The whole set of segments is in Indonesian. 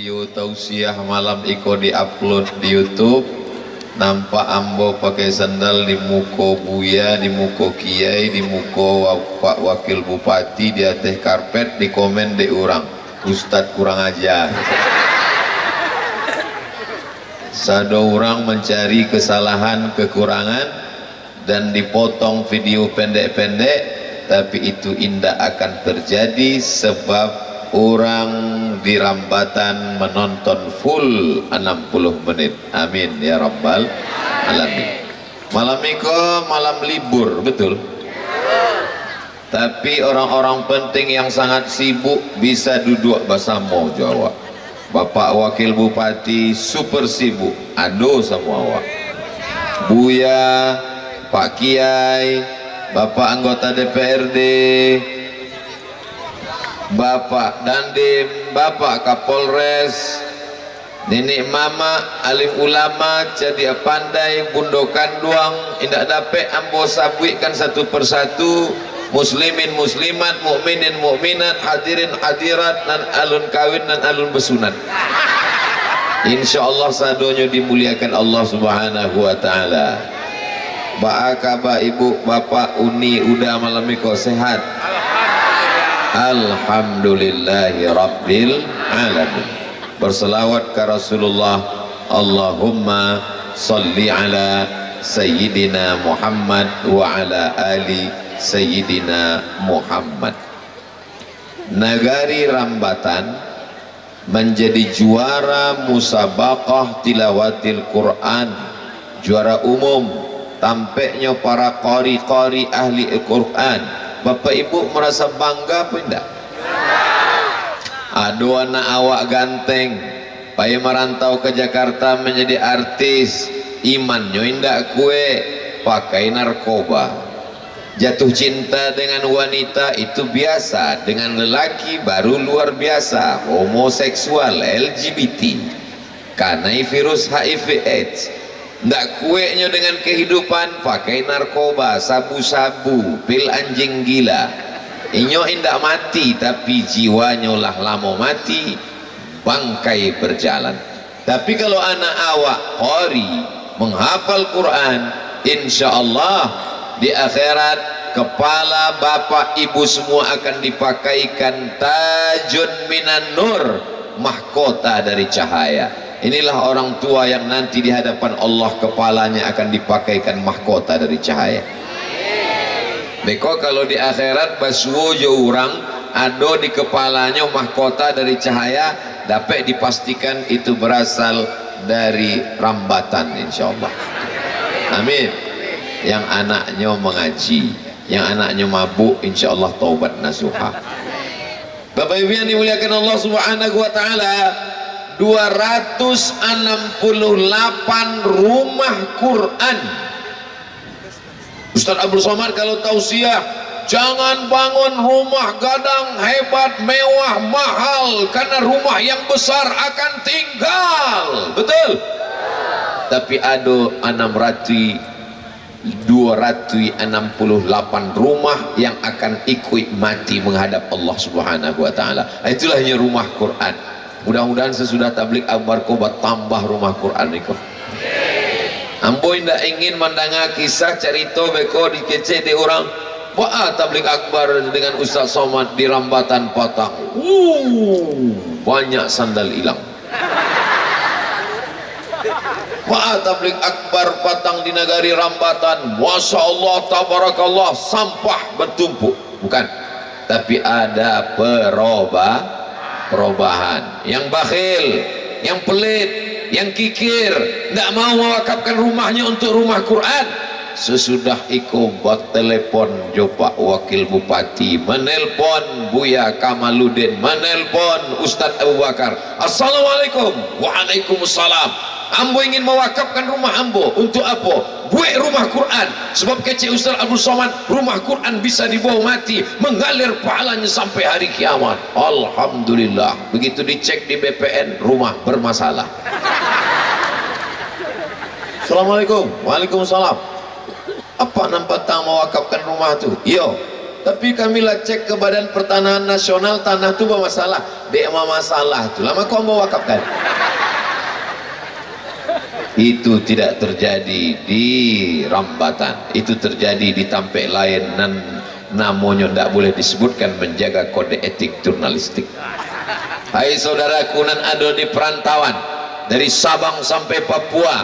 Video tausiah malam iko diupload di YouTube. Nampak ambo pakai sandal di muko buya, di muko kiai, di muko pak wakil bupati, di atas karpet, di komen di orang Ustadz kurang ajar. Sado orang mencari kesalahan kekurangan dan dipotong video pendek-pendek, tapi itu indah akan terjadi sebab orang di Rambatan menonton full 60 menit. Amin ya rabbal alamin. Malam itu malam libur, betul? Tapi orang-orang penting yang sangat sibuk bisa duduk bersama Jawa. Bapak Wakil Bupati super sibuk, aduh semua awak. Buya, Pak Kiai, Bapak anggota DPRD, Bapak Dandim, Bapak Kapolres, Nenek Mama, alim ulama, jadi pandai, bundokan duang, indak dapat ambo sabuikan satu persatu, muslimin muslimat, mukminin mukminat, hadirin hadirat, dan alun kawin dan alun besunat. Insyaallah sadonyo dimuliakan Allah Subhanahu wa taala. Ba'aka ibu bapak uni udah malam iko sehat. Alhamdulillahi rabbil alamin. Berselawat ke Rasulullah. Allahumma salli ala Sayyidina Muhammad wa ala ali Sayyidina Muhammad. Nagari Rambatan menjadi juara musabaqah tilawatil Quran, juara umum, tampaknya para qari-qari ahli Al-Quran. Bapak ibu merasa bangga apa enggak? Aduh anak awak ganteng payah merantau ke Jakarta menjadi artis, imannya indak kue, pakai narkoba, jatuh cinta dengan wanita itu biasa, dengan lelaki baru luar biasa, homoseksual, LGBT, karena virus HIV AIDS. Ndak kueknya dengan kehidupan, pakai narkoba, sabu-sabu, pil anjing gila. Inyo indak mati tapi jiwanya lah lama mati, bangkai berjalan. Tapi kalau anak awak qari menghafal Quran, insyaallah di akhirat kepala bapak ibu semua akan dipakaikan tajun minan nur, mahkota dari cahaya. Inilah orang tua yang nanti di hadapan Allah kepalanya akan dipakaikan mahkota dari cahaya. Beko kalau di akhirat basuo orang ada di kepalanya mahkota dari cahaya, dapat dipastikan itu berasal dari Rambatan insyaallah. Amin. Yang anaknya mengaji, yang anaknya mabuk insyaallah taubat nasuha. Bapak Ibu yang dimuliakan Allah Subhanahu wa taala, 268 rumah Quran. Ustaz Abdul Somad kalau tausiah, jangan bangun rumah gadang hebat, mewah, mahal, karena rumah yang besar akan tinggal. Betul? Tapi ada 268 rumah yang akan ikut mati menghadap Allah Subhanahu wa taala. Itulah rumah Quran. Mudah-mudahan sesudah tablik akbar kobat tambah rumah Quran itu. Ambo indak ingin mandanga kisah cerita beko dikece di orang. Wah tablik akbar dengan Ustaz Somad di Rambatan Patang. Banyak sandal hilang. Wah tablik akbar Patang di negari Rambatan. Masya Allah tabarakallah, sampah bertumpuk. Bukan, tapi ada perubahan. Yang bakhil, yang pelit, yang kikir, tidak mau mewakafkan rumahnya untuk rumah Quran, sesudah ikut telepon Pak Wakil Bupati, menelpon Buya Kamaludin, menelpon Ustadz Abu Bakar, assalamualaikum, waalaikumsalam, ambo ingin mewakafkan rumah ambo untuk apa? Buat rumah Quran, sebab kece Ustaz Abdul Somad rumah Quran bisa dibawa mati, mengalir pahalanya sampai hari kiamat. Alhamdulillah. Begitu dicek di BPN, rumah bermasalah. Assalamualaikum. Waalaikumsalam. Apa nampak tak mewakafkan rumah tu? Yo, tapi kami lah cek ke Badan Pertanahan Nasional, tanah itu bermasalah. Dek masalah itu lama kau mau wakafkan. Itu tidak terjadi di Rambatan, itu terjadi di Tampek lain, dan namanya tidak boleh disebutkan, menjaga kode etik jurnalistik. Hai saudaraku nan ada di perantauan dari Sabang sampai Papua,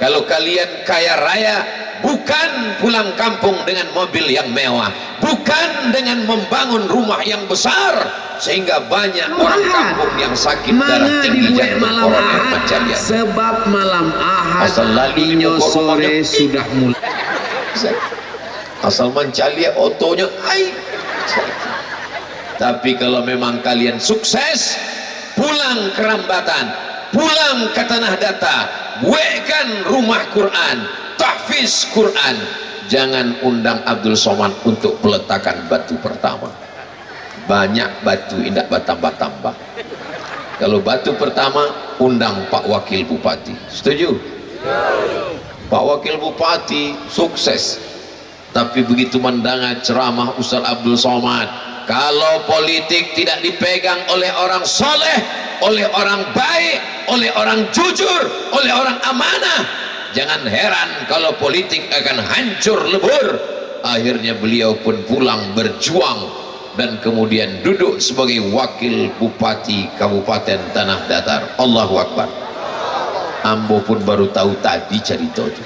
kalau kalian kaya raya, bukan pulang kampung dengan mobil yang mewah, bukan dengan membangun rumah yang besar sehingga banyak orang kampung yang sakit darah tinggi jantung koroner Mancalia. Sebab malam Ahad Inyo sore sudah mulai. Asal Mancalia otonya ai. Tapi kalau memang kalian sukses, pulang ke Rambatan, pulang ke Tanah Data, buatkan rumah Quran, tahfiz Quran, jangan undang Abdul Somad untuk peletakan batu pertama. Banyak batu indak bertambah-tambah. Kalau batu pertama, undang Pak Wakil Bupati. Setuju? Pak Wakil Bupati sukses, tapi begitu mendengar ceramah Ustaz Abdul Somad, kalau politik tidak dipegang oleh orang soleh, oleh orang baik, oleh orang jujur, oleh orang amanah, jangan heran kalau politik akan hancur lebur. Akhirnya beliau pun pulang berjuang dan kemudian duduk sebagai wakil bupati Kabupaten Tanah Datar. Allahu Akbar. Ambo pun baru tahu tadi cerita itu.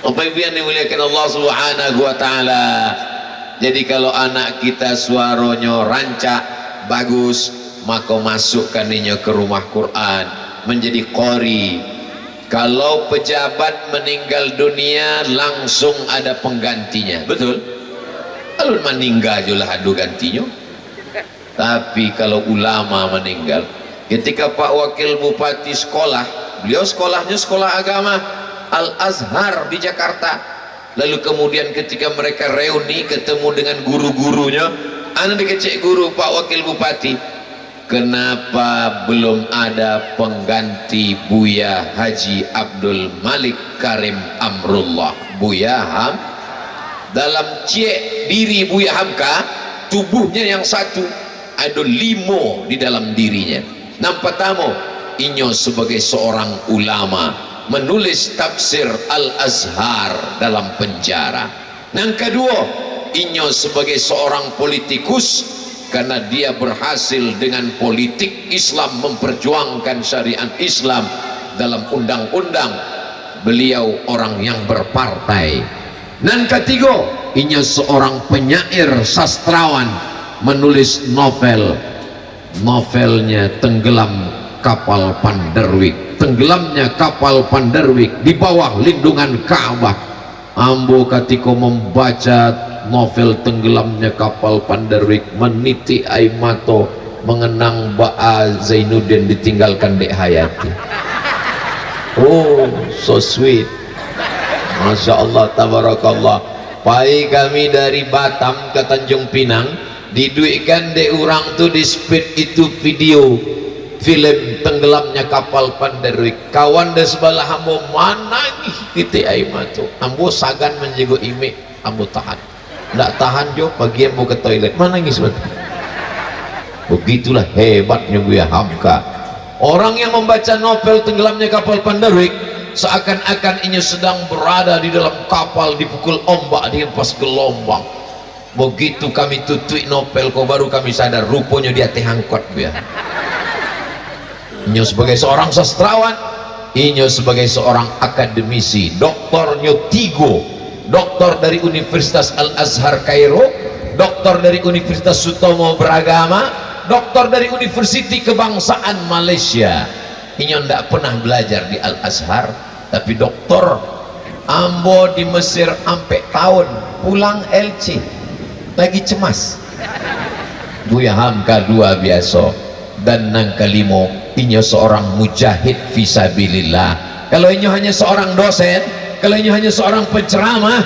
Bapak Ibu yang dimuliakan Allah Subhanahu wa taala. Jadi kalau anak kita suaranya rancak bagus, maka masukkan dia ke rumah Quran menjadi qori. Kalau pejabat meninggal dunia langsung ada penggantinya, betul? Kalau meninggal julah adu gantinya. Tapi kalau ulama meninggal, ketika Pak Wakil Bupati sekolah, beliau sekolahnya sekolah agama Al-Azhar di Jakarta. Lalu kemudian ketika mereka reuni ketemu dengan guru-gurunya, anak dikecek guru Pak Wakil Bupati, kenapa belum ada pengganti Buya Haji Abdul Malik Karim Amrullah? Buya Ham dalam cek diri Buya Hamka, tubuhnya yang satu, ada 5 di dalam dirinya. Nampak tamu inyo sebagai seorang ulama menulis tafsir Al-Azhar dalam penjara. Yang kedua, inyo sebagai seorang politikus karena dia berhasil dengan politik Islam memperjuangkan syariat Islam dalam undang-undang. Beliau orang yang berpartai. Dan ketiga, inyo seorang penyair sastrawan menulis novel. Novelnya Tenggelam Kapal Panderwik. Tenggelamnya kapal Panderwik di bawah lindungan Ka'bah. Ambo ketika membaca novel Tenggelamnya Kapal Panderwik, meniti air mata mengenang Ba'a Zainuddin ditinggalkan Dek Hayati. Oh, so sweet. Masya Allah, tabarakallah. Pai kami dari Batam ke Tanjung Pinang, diduitkan dek orang tuh di speed itu video film Tenggelamnya Kapal Panderwik. Kawan di sebelah ambo manangis titik air mata. Ambo sagan menjaga imik, ambo tahan. Tidak tahan jo, pagi ambo ke toilet manangis betul. Begitulah hebatnya Buya Hamka. Orang yang membaca novel Tenggelamnya Kapal Panderwik seakan-akan ini sedang berada di dalam kapal dipukul ombak, dihempas gelombang. Begitu kami tutui novel, kau baru kami sadar rupanya dia tehangkot Buya. Inyo sebagai seorang sastrawan, inyo sebagai seorang akademisi, doktornya 3, doktor dari Universitas Al-Azhar Kairo, doktor dari Universitas Sutomo Beragama, doktor dari Universiti Kebangsaan Malaysia. Inyo ndak pernah belajar di Al-Azhar, tapi doktor. Ambo di Mesir sampai tahun, pulang LC lagi cemas. Buya Hamka 2 biasa. Dan yang kelima, inyo seorang mujahid fisabilillah. Kalau inyo hanya seorang dosen, kalau inyo hanya seorang penceramah,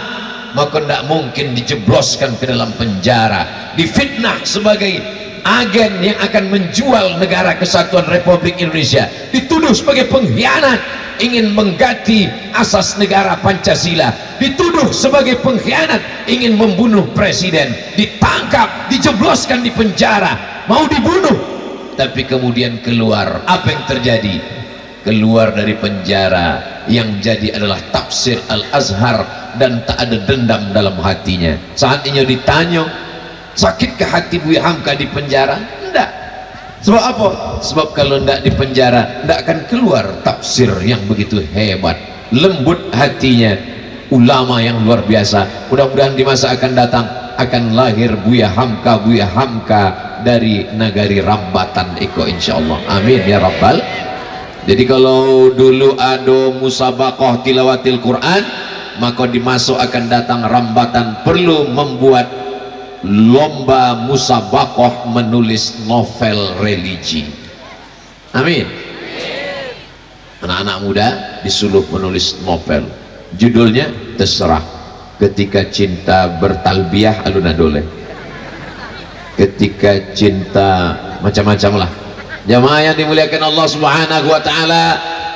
maka tidak mungkin dijebloskan ke dalam penjara, difitnah sebagai agen yang akan menjual negara kesatuan Republik Indonesia, dituduh sebagai pengkhianat, ingin mengganti asas negara Pancasila, dituduh sebagai pengkhianat, ingin membunuh presiden, ditangkap, dijebloskan di penjara, mau dibunuh, tapi kemudian keluar. Apa yang terjadi? Keluar dari penjara, yang jadi adalah tafsir Al-Azhar dan tak ada dendam dalam hatinya. Saat ini ditanya, sakitkah hati Buya Hamka di penjara? Enggak. Sebab apa? Sebab kalau enggak di penjara, enggak akan keluar tafsir yang begitu hebat. Lembut hatinya, ulama yang luar biasa. Mudah-mudahan di masa akan datang akan lahir Buya Hamka dari nagari Rambatan Iko, insyaallah. Amin ya rabbal. Jadi kalau dulu ada musabaqah tilawatil Quran, maka di masa akan datang Rambatan perlu membuat lomba musabaqah menulis novel religi. Amin. Anak-anak muda disuruh menulis novel, judulnya terserah. Ketika cinta bertalbiah aluna dole, ketika cinta macam-macam lah. Jamaah yang dimuliakan Allah Subhanahu wa taala,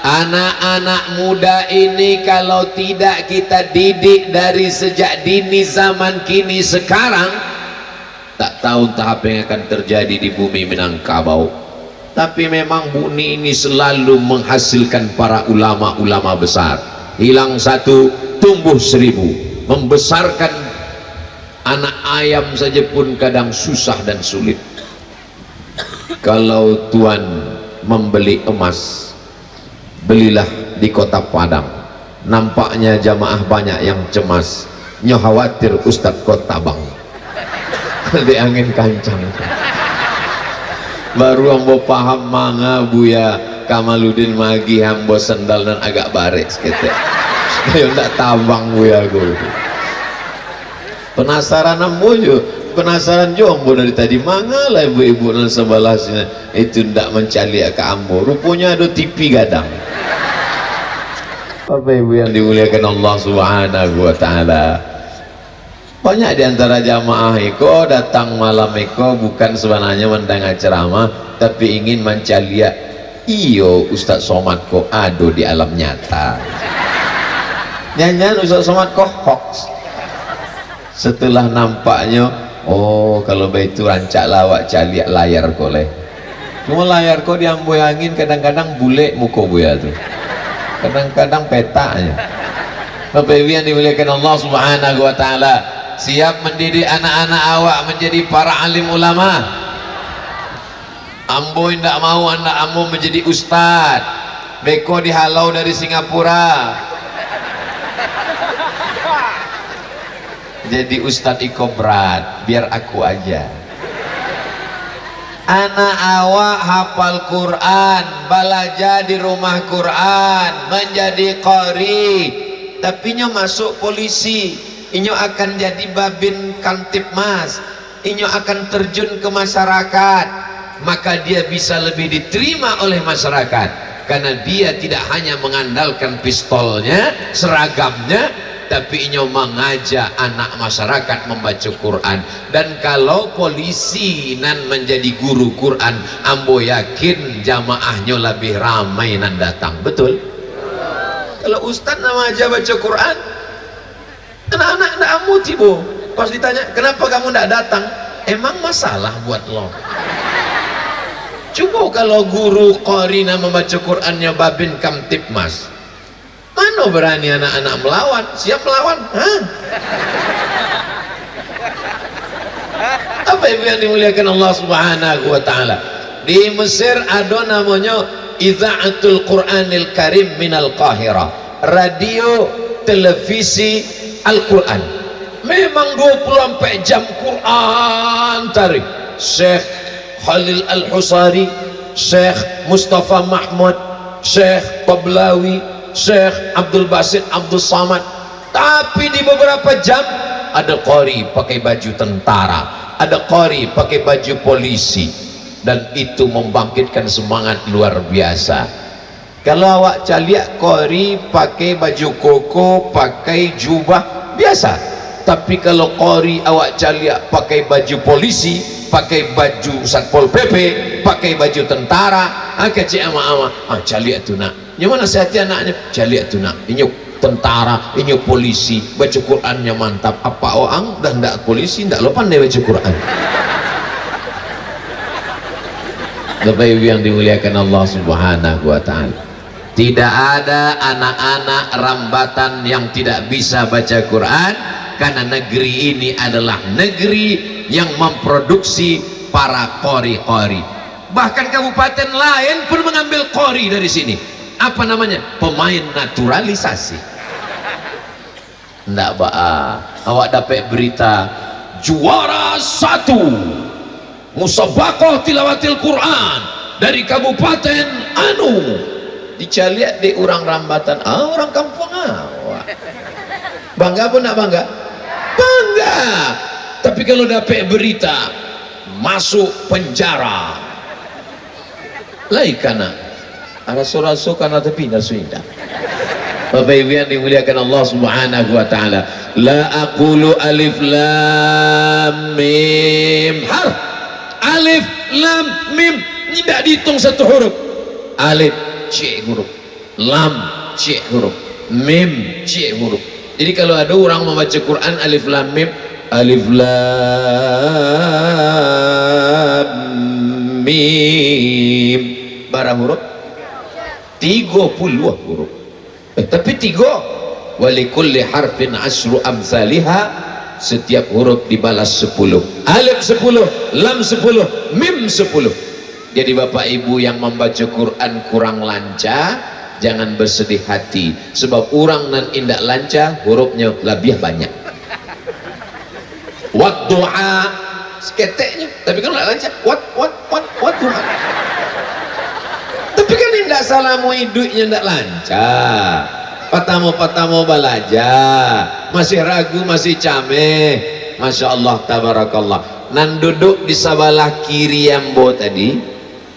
anak-anak muda ini kalau tidak kita didik dari sejak dini zaman kini sekarang, tak tahu entah apa yang akan terjadi di bumi Minangkabau. Tapi memang bumi ini selalu menghasilkan para ulama-ulama besar. Hilang satu, tumbuh seribu. Membesarkan anak ayam saja pun kadang susah dan sulit. Kalau tuan membeli emas, belilah di kota Padang. Nampaknya jamaah banyak yang cemas, nyo khawatir Ustadz kota bang di angin kancang. Baru yang mau paham manga Buya Kamaluddin magi hambo sendal dan agak barik sekitar supaya ndak tabang Buya gue. Penasaran ambo jo, penasaran jo ambo dari tadi manga lah ibu-ibu dan sebelah sini itu ndak mencali ke ambo. Rupanya ada TV gadang. Bapak ibu yang dimuliakan Allah Subhanahu wa taala, banyak diantara jamaah iko datang malam iko bukan sebenarnya mendengar ceramah, tapi ingin mencari iyo Ustaz Somad ko ado di alam nyata. Nyanyian Ustaz Somad ko hoax. Setelah nampaknya, oh kalau begitu rancak lawak cali layar ko leh. Cuma layar ko diambil angin, kadang-kadang bule muka Buya tuh, kadang-kadang petanya. Bapak ibu yang dimuliakan Allah Subhanahu wa taala, siap mendidik anak-anak awak menjadi para alim ulama. Ambo tidak mau anak ambo menjadi ustad, beko dihalau dari Singapura jadi ustad iko berat, biar aku aja. Anak awak hafal Quran, belajar di rumah Quran, menjadi qari, tapi nyo masuk polisi, inyo akan jadi babin Kamtipmas, inyo akan terjun ke masyarakat, maka dia bisa lebih diterima oleh masyarakat karena dia tidak hanya mengandalkan pistolnya, seragamnya, tapi inyo mengajak anak masyarakat membaca Quran. Dan kalau polisi nan menjadi guru Quran, ambo yakin jamaahnya lebih ramai nan datang. Betul? Kalau ustaz nama aja baca Quran, anak-anak tidak amu tibo. Pas ditanya kenapa kamu tidak datang, emang masalah buat lo? Coba kalau guru Qarina membaca Qurannya babin Kamtipmas, mana berani anak-anak melawan? Siap melawan? Hah? Apa ibu yang dimuliakan Allah Subhanahu wa taala? Di Mesir ada namanya Idza'atul Qur'anil Karim minal Qahirah, radio televisi Al-Quran. Memang 24 jam Quran tarik. Syekh Khalil Al-Husari, Syekh Mustafa Mahmud, Syekh Tablawi, Syekh Abdul Basit Abdul Samad. Tapi di beberapa jam ada qari pakai baju tentara, ada qari pakai baju polisi, dan itu membangkitkan semangat luar biasa. Kalau awak caliak qari pakai baju koko, pakai jubah biasa, tapi kalau qari awak caliak pakai baju polisi, pakai baju Satpol PP, pakai baju tentara, kecik ama-ama, caliak tu nak Nyo nasihati anaknya, jali tu nak, inyo tentara, inyo polisi, baca Qurannya mantap. Apa orang dan ndak polisi ndak lo pandai baca Quran. Bapak Ibu yang dimuliakan Allah Subhanahu wa taala. Tidak ada anak-anak rambatan yang tidak bisa baca Quran, karena negeri ini adalah negeri yang memproduksi para qori-qori. Bahkan kabupaten lain pun mengambil qori dari sini. Apa namanya? Pemain naturalisasi. Ndak awak dapat berita juara 1 musabaqah tilawatil Quran dari kabupaten anu, dicaliat di orang rambatan, orang kampung awak. Bangga pun nak bangga? Bangga. Tapi kalau dapat berita masuk penjara, laikana rasul-rasul kana tapi nasuinda. Bapak Ibu yang dimuliakan Allah Subhanahu wa taala, la aqulu alif lam mim harf. Alif lam mim tidak dihitung satu huruf. Alif c huruf, lam c huruf, mim c huruf. Jadi kalau ada orang membaca Quran alif lam mim, alif lam mim, berapa huruf? 30 huruf. Tapi 3. Walikulli harfin asyru amsalihha, setiap huruf dibalas 10. Alif 10, lam 10, mim 10. Jadi Bapak Ibu yang membaca Quran kurang lancar, jangan bersedih hati, sebab orang nan indak lancar hurufnya lebih banyak. Wat du'a seketeknya, tapi kan tidak lancar. Wat du'a. Tapi kan indak salamu hidupnya indak lancar. Patamo balaja, masih ragu, masih cameh. Masya Allah, tabarakallah. Nan duduk di sebelah kiri Ambo tadi,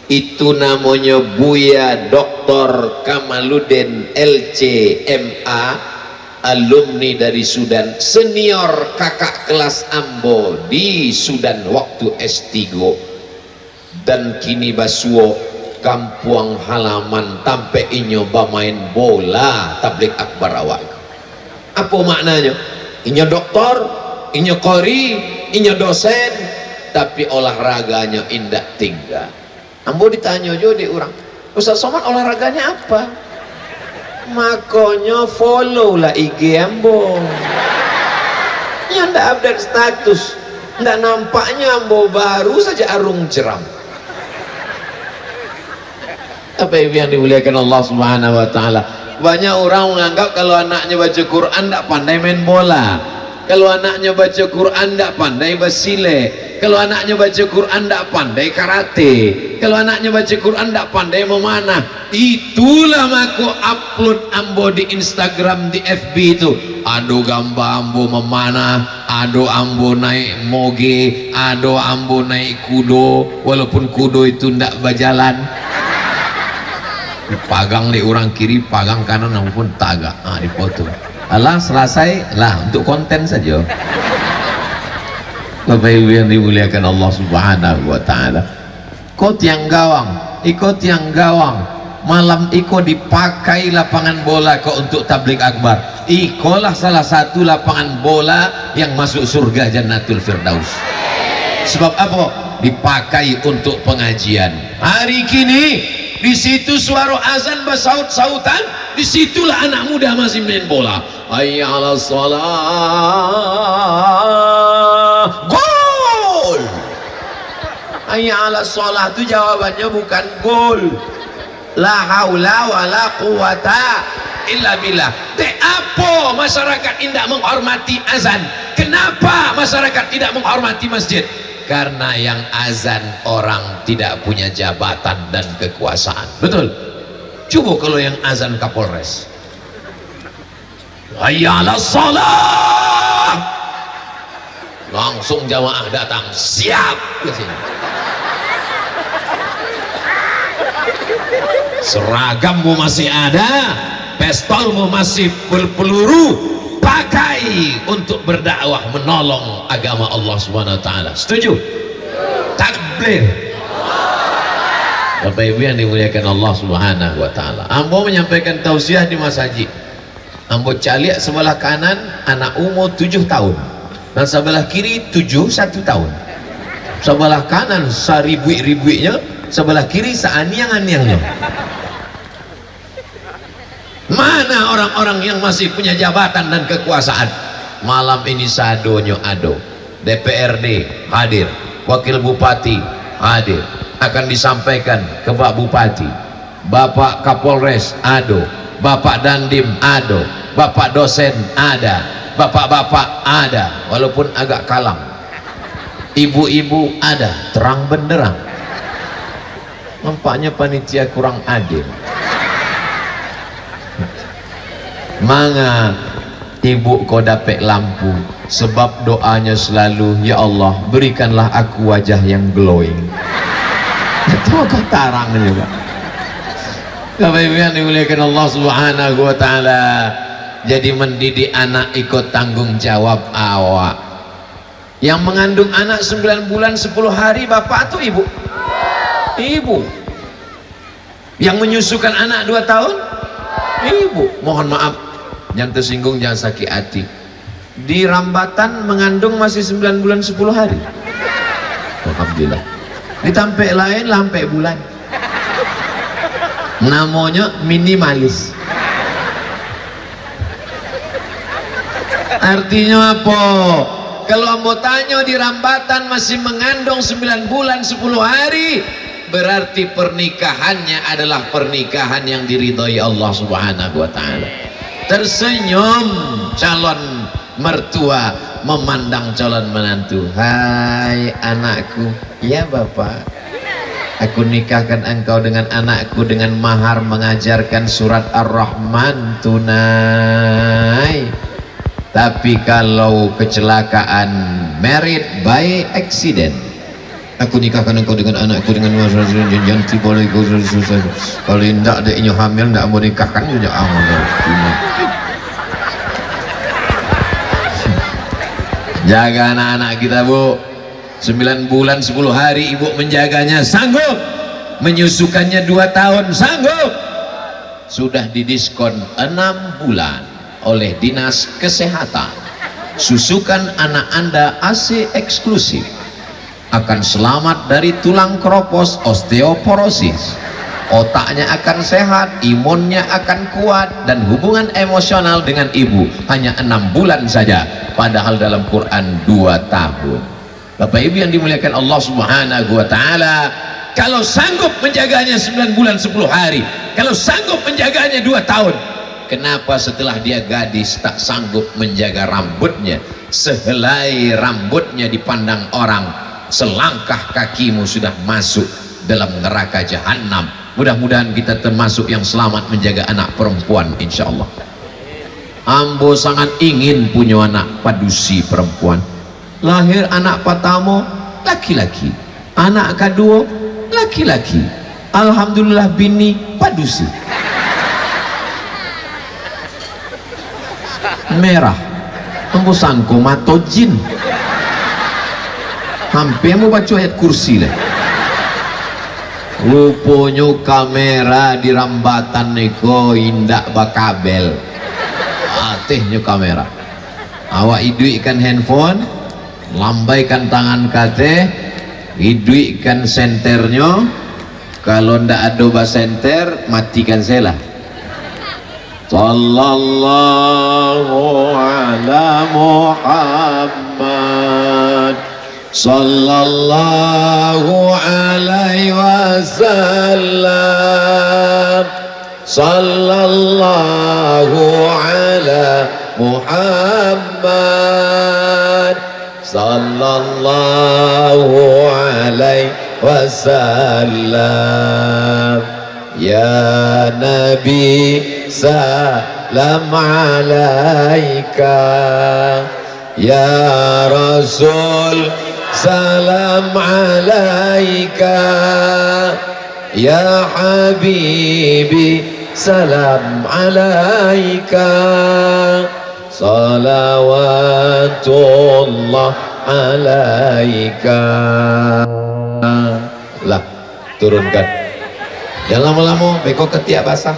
itu namanya Buya Dr. Kamaluddin LCMA, alumni dari Sudan, senior kakak kelas Ambo di Sudan waktu S3, dan kini basuo kampung halaman tampe inyo main bola tablik akbar awak. Apa maknanya? Inyo doktor, inyo qori, inyo dosen, tapi olahraganya indak tinggal. Ambo ditanya jo di orang, Ustaz Somad olahraganya apa? Makanya follow lah IG Ambo. Ya ndak update status, ndak nampaknya Ambo baru saja arung jeram. Apa yang dimuliakan Allah Subhanahu wa taala, banyak orang menganggap kalau anaknya baca Quran tidak pandai main bola, kalau anaknya baca Quran tidak pandai bersile, kalau anaknya baca Quran tidak pandai karate, kalau anaknya baca Quran tidak pandai memanah. Itulah aku upload Ambo di Instagram, di FB itu, ado gambar Ambo memanah, ado Ambo naik moge, ado Ambo naik kudo, walaupun kudo itu tidak berjalan, pagang di orang kiri, pagang kanan maupun tagak, dipoto. Alah selesai lah, untuk konten saja. Bapak Ibu yang dimuliakan Allah Subhanahu wa taala, ikut yang gawang, malam iko dipakai lapangan bola kok untuk tablik akbar. Ikolah salah satu lapangan bola yang masuk surga Jannatul Firdaus. Sebab apa? Dipakai untuk pengajian. Hari kini di situ suara azan bersaut-sautan, disitulah anak muda masih main bola. Hayya 'alas shalah, gol. Hayya 'alas shalah itu jawabannya bukan gol. La haula wala quwata illa billah. Apa masyarakat tidak menghormati azan? Kenapa masyarakat tidak menghormati masjid? Karena yang azan orang tidak punya jabatan dan kekuasaan. Betul? Coba kalau yang azan Kapolres, hayya 'alas shalah, langsung jamaah datang siap ke sini. Seragammu masih ada, pistolmu masih berpeluru, pakai untuk berdakwah menolong agama Allah Subhanahu wa taala. Setuju? Takbir. Bapak Ibu yang dimuliakan Allah Subhanahu wa taala. Ambo menyampaikan tausiah di masjid. Ambo caliak sebelah kanan anak umur 7 tahun dan sebelah kiri 1 tahun. Sebelah kanan saribui-ribuinya, sebelah kiri seaniang-aniangnya. Mana orang-orang yang masih punya jabatan dan kekuasaan? Malam ini sadonyo ado. DPRD hadir, wakil bupati hadir, akan disampaikan ke Pak Bupati, Bapak Kapolres ado, Bapak Dandim ado, Bapak dosen ada, bapak-bapak ada, walaupun agak kalam, ibu-ibu ada, terang benderang. Nampaknya panitia kurang adil. Manga ibu kau dapat lampu, sebab doanya selalu, ya Allah berikanlah aku wajah yang glowing. Itu kau tarang juga. Bapak Ibu yang dimuliakan Allah Subhanahu wa taala, jadi mendidik anak ikut tanggung jawab awak. Yang mengandung anak 9 bulan 10 hari bapak atau ibu? Ibu. Yang menyusukan anak 2 tahun? Ibu. Mohon maaf, yang tersinggung jangan sakit hati. Di Rambatan mengandung masih 9 bulan 10 hari. Alhamdulillah. Di Tampek lain lampai bulan. Namanya minimalis. Artinya apa? Kalau ambo tanya di Rambatan masih mengandung 9 bulan 10 hari, berarti pernikahannya adalah pernikahan yang diridhoi Allah Subhanahu wa taala. Tersenyum calon mertua memandang calon menantu. Hai anakku, ya bapak, aku nikahkan engkau dengan anakku dengan mahar mengajarkan surat Ar-Rahman tunai. Tapi kalau kecelakaan married by accident, aku nikahkan engkau dengan anakku dengan mahar jangan boleh kau susah. Kalau tidak ada inyo hamil tidak mau nikahkan juga amal. Jaga anak-anak kita bu, 9 bulan 10 hari ibu menjaganya sanggup, menyusukannya 2 tahun sanggup. Sudah didiskon 6 bulan oleh Dinas Kesehatan. Susukan anak anda AC eksklusif, akan selamat dari tulang keropos osteoporosis, otaknya akan sehat, imunnya akan kuat, dan hubungan emosional dengan ibu hanya 6 bulan saja, padahal dalam Quran 2 tahun. Bapak Ibu yang dimuliakan Allah Subhanahu wa taala, kalau sanggup menjaganya 9 bulan 10 hari, kalau sanggup menjaganya 2 tahun, kenapa setelah dia gadis tak sanggup menjaga rambutnya? Sehelai rambutnya dipandang orang, selangkah kakimu sudah masuk dalam neraka jahanam. Mudah-mudahan kita termasuk yang selamat menjaga anak perempuan insyaallah. Ambo sangat ingin punya anak padusi perempuan. Lahir anak pertama laki-laki, anak kedua laki-laki, alhamdulillah bini padusi merah. Ambo sangko mato jin, hampir mau baca ayat kursi lah. Rupanya kamera di Rambatan niko indak bakabel atihnya kamera. Awak iduikan handphone, lambaikan tangan kate, iduikan senternya. Kalau ndak ada bahasa senter, matikan sela. Sallallahu ala Muhammad, sallallahu alaihi wasallam, sallallahu ala Muhammad, sallallahu alaihi wasallam. Ya Nabi salam alaika, ya Rasul salam alaika, ya Habibi salam alaika, salawatullah alaika. Lah turunkan dan lama-lama beko ketiak basah.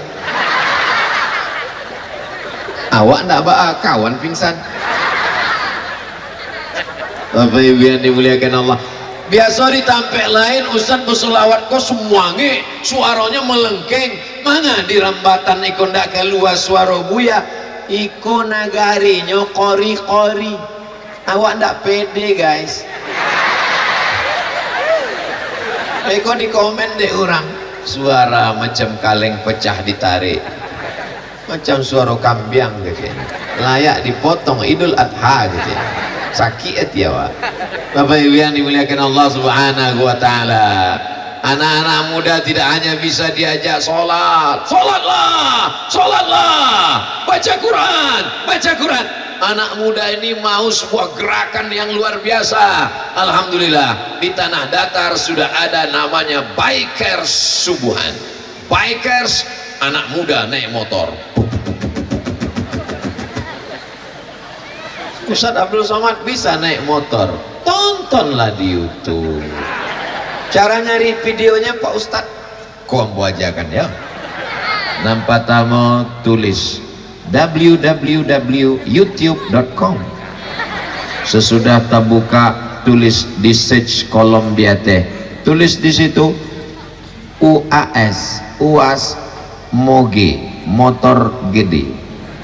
Awak ndak baa kawan pingsan. Bapak Ibu yang dimuliakan Allah, biasa ditampek lain Ustaz berselawat kok semuanya suaranya melengkeng. Mana di rambatan iko ndak keluar suara buya, iko nagarinya kori-kori. Awak ndak pede guys. Iko di komen deh orang, suara macam kaleng pecah ditarik, macam suara kambiang gitu, layak dipotong Idul Adha gitu. Sakit ya Pak. Bapak Ibu yang dimuliakan Allah Subhanahu wa taala, anak-anak muda tidak hanya bisa diajak sholat, sholatlah, baca Quran, baca Quran. Anak muda ini mau sebuah gerakan yang luar biasa. Alhamdulillah di tanah datar sudah ada namanya bikers subuhan. Bikers, anak muda naik motor. Ustaz Abdul Somad bisa naik motor, tontonlah di YouTube. Cara nyari videonya Pak Ustaz kombo aja kan ya. Nampak tamu tulis www.youtube.com. Sesudah terbuka tulis di search kolom dia teh, tulis di situ UAS moge motor gede.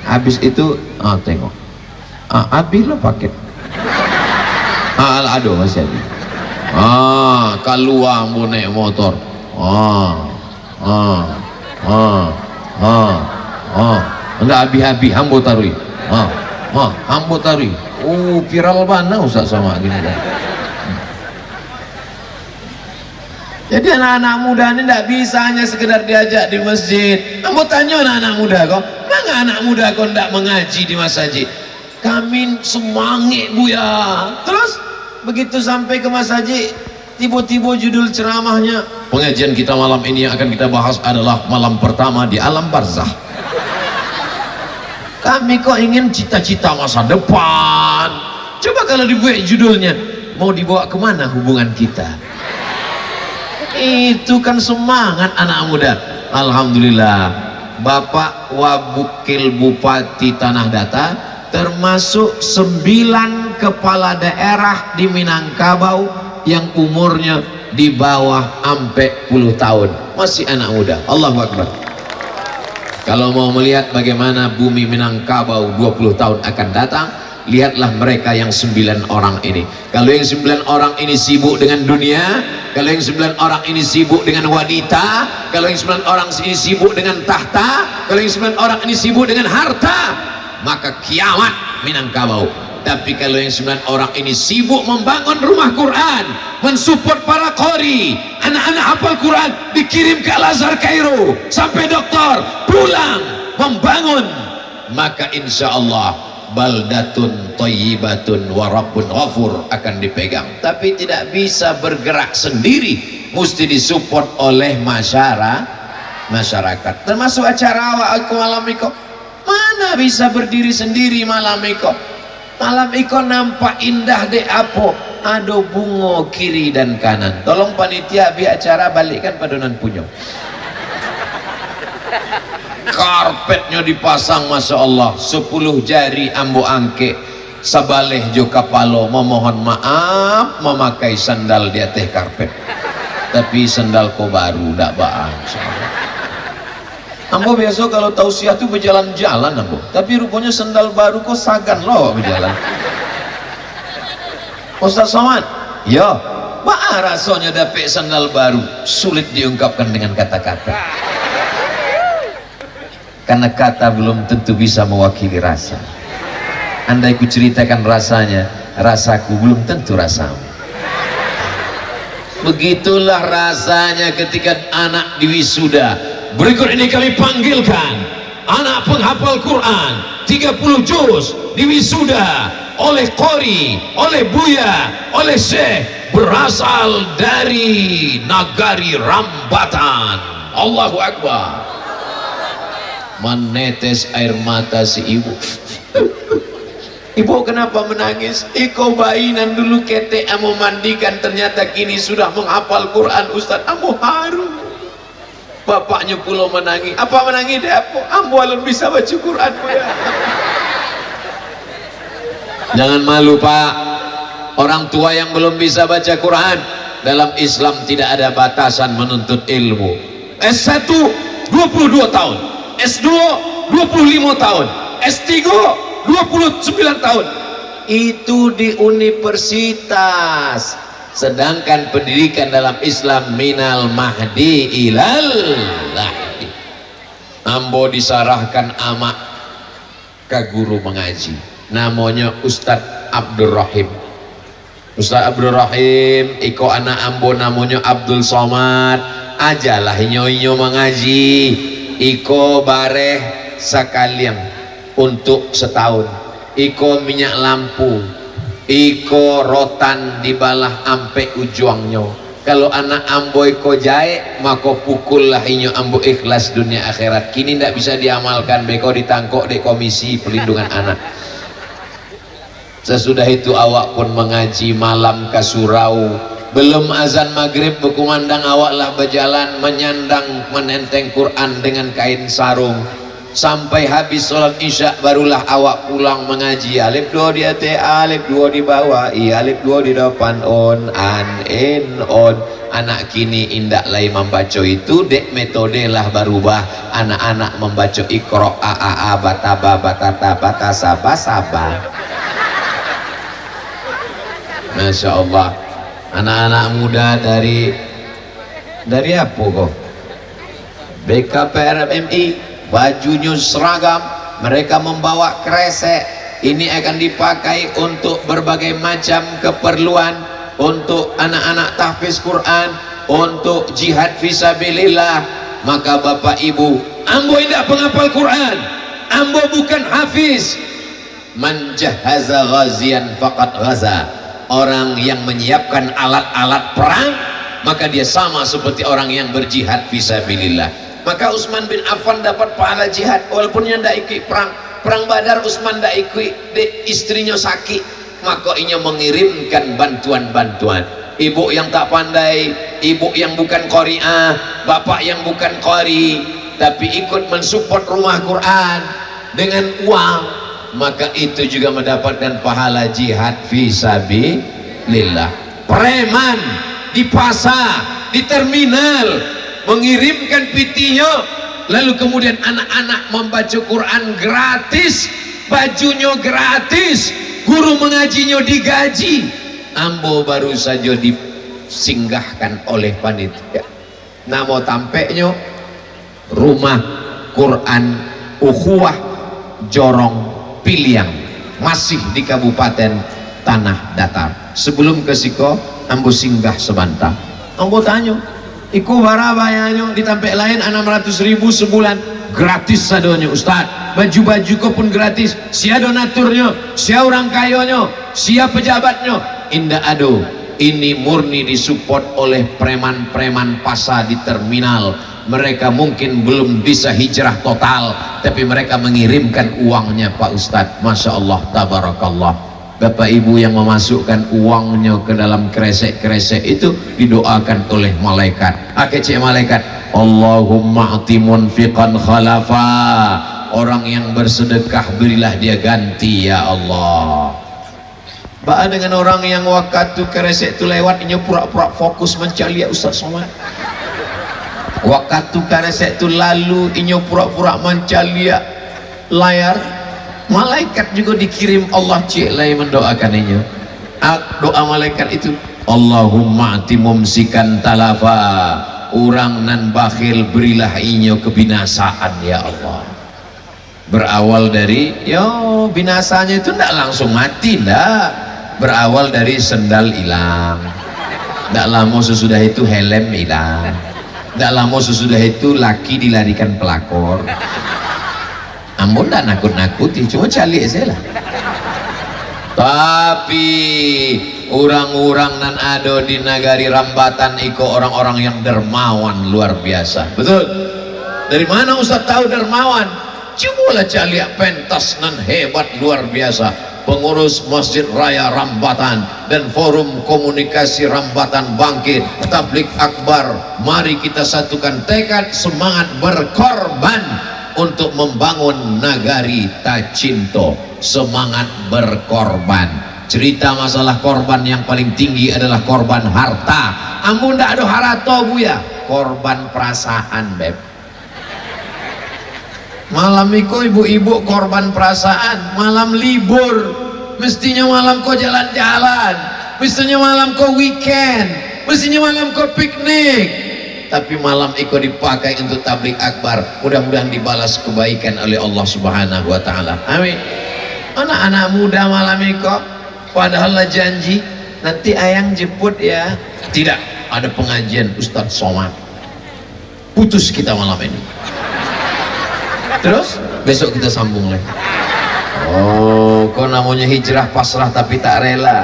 Habis itu tengok abi lo paket aduh masih abi keluar mau naik motor enggak abi hambo tarui hambo tarui viral mana Ustaz sama gini kan. Jadi anak-anak muda ini tidak bisa hanya sekedar diajak di masjid. Hambo tanya anak-anak muda kok, mana anak muda kok tidak mengaji di masjid? Kami semangat buya. Terus begitu sampai ke masjid, tiba-tiba judul ceramahnya, pengajian kita malam ini yang akan kita bahas adalah malam pertama di alam barzah. Kami kok ingin cita-cita masa depan. Coba kalau dibuat judulnya, mau dibawa kemana hubungan kita? Itu kan semangat anak muda. Alhamdulillah Bapak Wabukil Bupati Tanah Datar termasuk 9 kepala daerah di Minangkabau yang umurnya di bawah 40 tahun, masih anak muda. Allahu Akbar. Kalau mau melihat bagaimana bumi Minangkabau 20 tahun akan datang, lihatlah mereka yang 9 orang ini. Kalau yang 9 orang ini sibuk dengan dunia, kalau yang 9 orang ini sibuk dengan wanita, kalau yang 9 orang ini sibuk dengan tahta, kalau yang 9 orang ini sibuk dengan harta, maka kiamat Minangkabau. Tapi kalau yang 9 orang ini sibuk membangun rumah Quran, mensupport para qori, anak-anak hafal Quran dikirim ke Al-Azhar Kairo sampai doktor, pulang membangun, maka insya Allah baldatun thayyibatun wa rabbun ghafur akan dipegang. Tapi tidak bisa bergerak sendiri, mesti disupport oleh masyarakat. Termasuk acara awak malam iko, mana bisa berdiri sendiri malam iko? Malam iko nampak indah dek apo, ada bunga kiri dan kanan. Tolong panitia biar acara balikkan padunan punyo. Karpetnya dipasang, masya Allah, 10 jari ambo angke, sabaleh jo kapalo memohon maaf memakai sandal di atas karpet. Tapi sandal ko baru ndak baang. Ambo biasa kalau tausiah tuh berjalan-jalan ambo, tapi rupanya sandal baru kok sagan loh berjalan. Ustaz Somad, ya, bah rasanya dapet sandal baru sulit diungkapkan dengan kata-kata. Karena kata belum tentu bisa mewakili rasa. Andai ku ceritakan rasanya, rasaku belum tentu rasamu. Begitulah rasanya ketika anak diwisuda. Berikut ini kami panggilkan anak penghafal Quran 30 juz diwisuda oleh qori, oleh buya, oleh syekh, berasal dari Nagari Rambatan. Allahu Akbar. Menetes air mata si ibu. Ibu kenapa menangis? Iko bainan dulu kete amo mandikan, ternyata kini sudah menghafal Quran Ustaz. Amo haru. bapaknya pulau menangi. Apa menangi deh apa? Ambo alun bisa baca Quran ya. Jangan malu Pak. Orang tua yang belum bisa baca Quran, dalam Islam tidak ada batasan menuntut ilmu. S1 22 tahun, S2 25 tahun, S3 29 tahun. Itu di universitas. Sedangkan pendidikan dalam Islam minal mahdi ilal lahdi. Ambo disarahkan amak ke guru mengaji, namanya Ustadz Abdul Rahim. Ustadz Abdul Rahim iko anak ambo namanya Abdul Somad, ajalah nyoyo mengaji iko bareh sekalian untuk setahun, iko minyak lampu, iko rotan dibalah ampe ujuangnya. Kalau anak ambo iko jae maka pukul lah inyo ambo ikhlas dunia akhirat. Kini ndak bisa diamalkan, beko ditangkok di komisi pelindungan anak. Sesudah itu awak pun mengaji malam ke surau, belum azan maghrib berkumandang awaklah berjalan menyandang menenteng Quran dengan kain sarung. Sampai habis sholat isya barulah awak pulang mengaji. Alif 2 di atas, alif 2 di bawah, alif 2 di depan, on an in on. Anak kini indak lagi membaca itu, dek metode lah berubah. Anak-anak membaca ikro a a a bataba batata batasa basaba. Masya Allah, anak-anak muda dari apa kok? BKPRMI, bajunya seragam, mereka membawa kresek. Ini akan dipakai untuk berbagai macam keperluan, untuk anak-anak tahfiz Quran, untuk jihad fisabilillah. Maka bapak ibu, ambo tidak penghafal Quran, ambo bukan hafiz. Man jahaza ghazian faqad ghaza. Orang yang menyiapkan alat-alat perang, maka dia sama seperti orang yang berjihad fisabilillah. Maka Utsman bin Affan dapat pahala jihad walaupun dia tidak ikut perang Badar. Utsman tidak ikut, istrinya sakit, maka ia mengirimkan bantuan-bantuan. Ibu yang tak pandai, ibu yang bukan qari'ah, bapak yang bukan qari, tapi ikut mensupport rumah Quran dengan uang, maka itu juga mendapatkan pahala jihad fisabilillah. Preman di pasar, di terminal mengirimkan pitinya, lalu kemudian anak-anak membaca Quran gratis, bajunya gratis, guru mengajinya digaji. Ambo baru saja disinggahkan oleh panitia, nama tampeknya Rumah Quran Ukhuwah Jorong Piliang, masih di Kabupaten Tanah Datar. Sebelum ke Siko, ambo singgah sebentar. Ambo tanya, iku barabayanya ditampek lain 600.000 sebulan, gratis sadonya Ustaz. Baju-baju kau pun gratis. Sia donaturnya, sia orang kayonya, sia pejabatnya. Indah ado, ini murni disupport oleh preman-preman pasar di terminal. Mereka mungkin belum bisa hijrah total, tapi mereka mengirimkan uangnya Pak Ustadz. Masya Allah, tabarakallah. Bapak ibu yang memasukkan uangnya ke dalam kresek-kresek itu didoakan oleh malaikat. Akece malaikat, Allahumma atimun fiqan khalafa. Orang yang bersedekah berilah dia ganti ya Allah. Baa dengan orang yang waktu kresek itu lewat, ini pura-pura fokus mencari ya Ustaz Somad. Waktu kresek itu lalu, ini pura-pura mencari layar. Malaikat juga dikirim Allah cik lagi mendoakan ini. Doa malaikat itu, Allahumma ati mumsikan talafa. Orang nan bakhil berilah inyo kebinasaan ya Allah. Berawal dari, yo binasanya itu tidak langsung mati, tidak. Berawal dari sendal hilang, tidak lama sesudah itu helm hilang, tidak lama sesudah itu laki dilarikan pelakor. Ampun, tidak nakut-nakuti, cuma cali aja lah. Tapi orang-orang nan ada di nagari Rambatan iko orang-orang yang dermawan luar biasa. Betul? Dari mana Ustaz tahu dermawan? Cuma lah cali pentas nan hebat luar biasa. pengurus Masjid Raya Rambatan dan Forum Komunikasi Rambatan Bangkit, Tablik Akbar, mari kita satukan tekad semangat berkorban untuk membangun nagari Tacinto. Semangat berkorban. Cerita masalah korban yang paling tinggi adalah korban harta. Amun ndak ada harato buya, korban perasaan beb. Malam itu ibu-ibu korban perasaan, malam libur, mestinya malam kau jalan-jalan, mestinya malam kau weekend, mestinya malam kau piknik, tapi malam itu dipakai untuk tablik akbar. Mudah-mudahan dibalas kebaikan oleh Allah Subhanahu wa Ta'ala. Amin. Anak-anak muda malam itu padahal lah janji nanti ayang jemput ya, tidak, ada pengajian Ustadz Somad, putus kita malam ini. Terus besok kita sambung lagi. Oh, kok namanya hijrah pasrah tapi tak rela.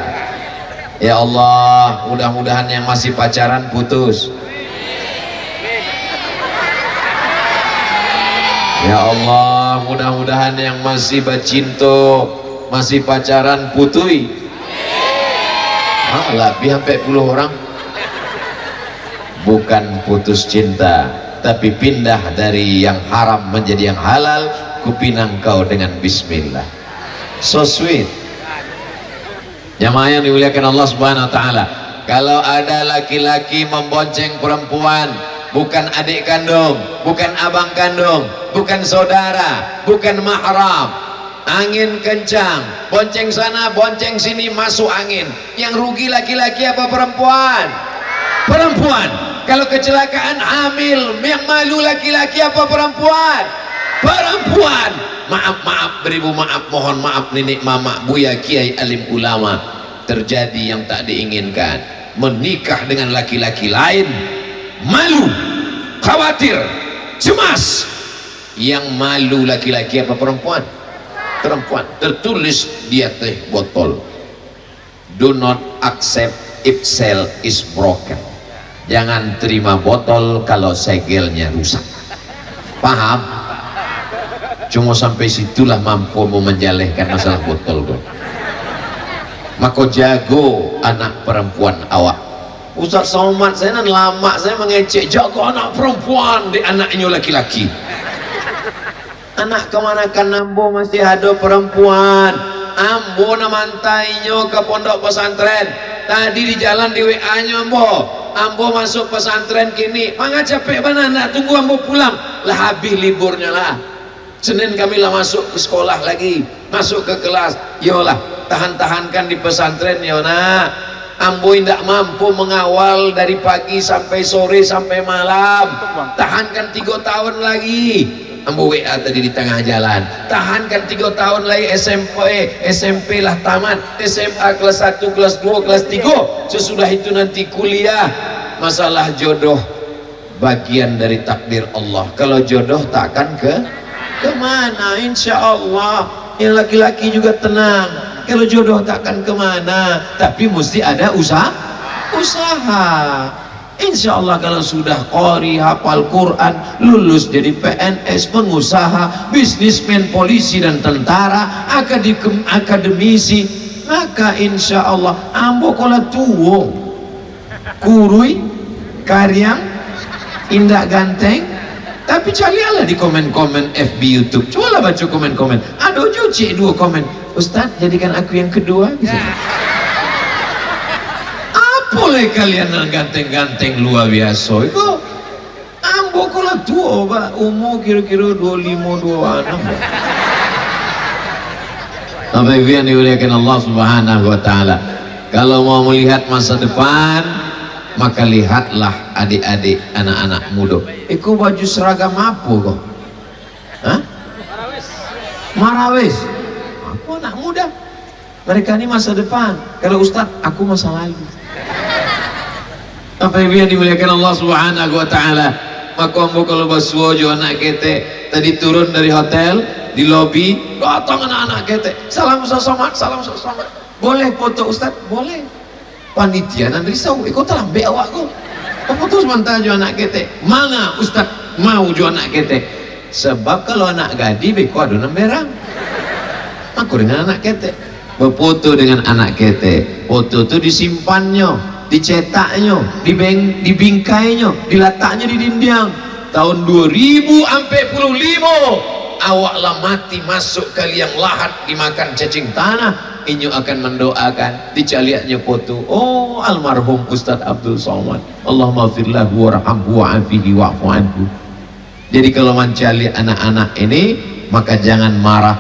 Ya Allah, mudah-mudahan yang masih pacaran putus. Ya Allah, mudah-mudahan yang masih bacinto, masih pacaran putui. Lebih sampai 10 orang. Bukan putus cinta, tapi pindah dari yang haram menjadi yang halal. Kupinang kau dengan bismillah. So sweet. Jamaah yang dimuliakan Allah Subhanahu wa Ta'ala, kalau ada laki-laki membonceng perempuan, bukan adik kandung, bukan abang kandung, bukan saudara, bukan mahram, angin kencang, bonceng sana bonceng sini masuk angin, yang rugi laki-laki apa perempuan? Perempuan. Kalau kecelakaan hamil, yang malu laki-laki apa perempuan? Perempuan. Maaf, beribu maaf, mohon maaf nenek mama, buya, kiai, alim ulama. Terjadi yang tak diinginkan, menikah dengan laki-laki lain, malu, khawatir, cemas. Yang malu laki-laki apa perempuan? Perempuan. Tertulis di atas botol, do not accept if cell is broken. Jangan terima botol kalau segelnya rusak. Paham? Cuma sampai situlah mampu menjalehkan masalah botol kok. Maka jago anak perempuan awak. Ustaz Somad, saya nan lama saya mengecek, jago anak perempuan di anaknya laki-laki. Anak kemana kan nambo masih ada perempuan. Ambo na mantainya ke pondok pesantren. Tadi di jalan di WA-nya Ambo masuk pesantren kini. Mangga capek mana nak tunggu Ambo pulang. Lah habis liburnya lah. Senin kami lah masuk ke sekolah lagi, masuk ke kelas. Yolah, tahan-tahankan di pesantren yona. Ambo tidak mampu mengawal dari pagi sampai sore sampai malam. Tahankan 3 tahun lagi. Ambo WA tadi di tengah jalan. Tahankan 3 tahun lagi SMP lah tamat, SMA kelas 1, kelas 2, kelas 3. Sesudah itu nanti kuliah. Masalah jodoh bagian dari takdir Allah. Kalau jodoh takkan kemana, insya Allah. Yang laki-laki juga tenang, kalau jodoh takkan kemana, tapi mesti ada usaha. Insya Allah kalau sudah qori, hafal Quran, lulus jadi PNS, pengusaha, bisnismen, polisi dan tentara, akademisi, maka insya Allah ambo kola tuwo kurui karyang indah ganteng. Tapi carilah di komen-komen FB YouTube, cobalah baca komen-komen. Aduh cuci 2 komen, Ustaz jadikan aku yang kedua gitu. Boleh kalian ganteng-ganteng luar biasa itu ambo kola tua pak, umur kira-kira 25-26. Sampai yang dimuliakan Allah Subhanahu wa Ta'ala, kalau mau melihat masa depan maka lihatlah adik-adik anak-anak muda. Iku baju seragam apa kok? Hah? Marawis. Aku anak muda, mereka ini masa depan. Kalau Ustadz, aku masa lalu. Apa yang dimuliakan Allah Subhanahu wa Ta'ala, maka ambo kalau basuh jo anak kete tadi turun dari hotel, di lobi datang anak-anak kete, salam Somad, salam Somad. Boleh foto Ustaz? Boleh. Panitia nanti risau, ikut terlambat awakku. Foto sebentar jo anak kete. Mana Ustaz mau jo anak kete? Sebab kalau anak gadi beko ada berang. Aku dengan anak kete. berfoto dengan anak kita, foto itu disimpannya, dicetaknya, dibingkainya, diletaknya di dinding. Tahun 2045 awaklah mati masuk ke liang lahat dimakan cacing tanah, inyo akan mendoakan dicaliaknya foto, oh almarhum Ustadz Abdul Somad, Allahumma firlahu warhamhu wa'afihi wa'fu anhu. Jadi kalau mencari anak-anak ini maka jangan marah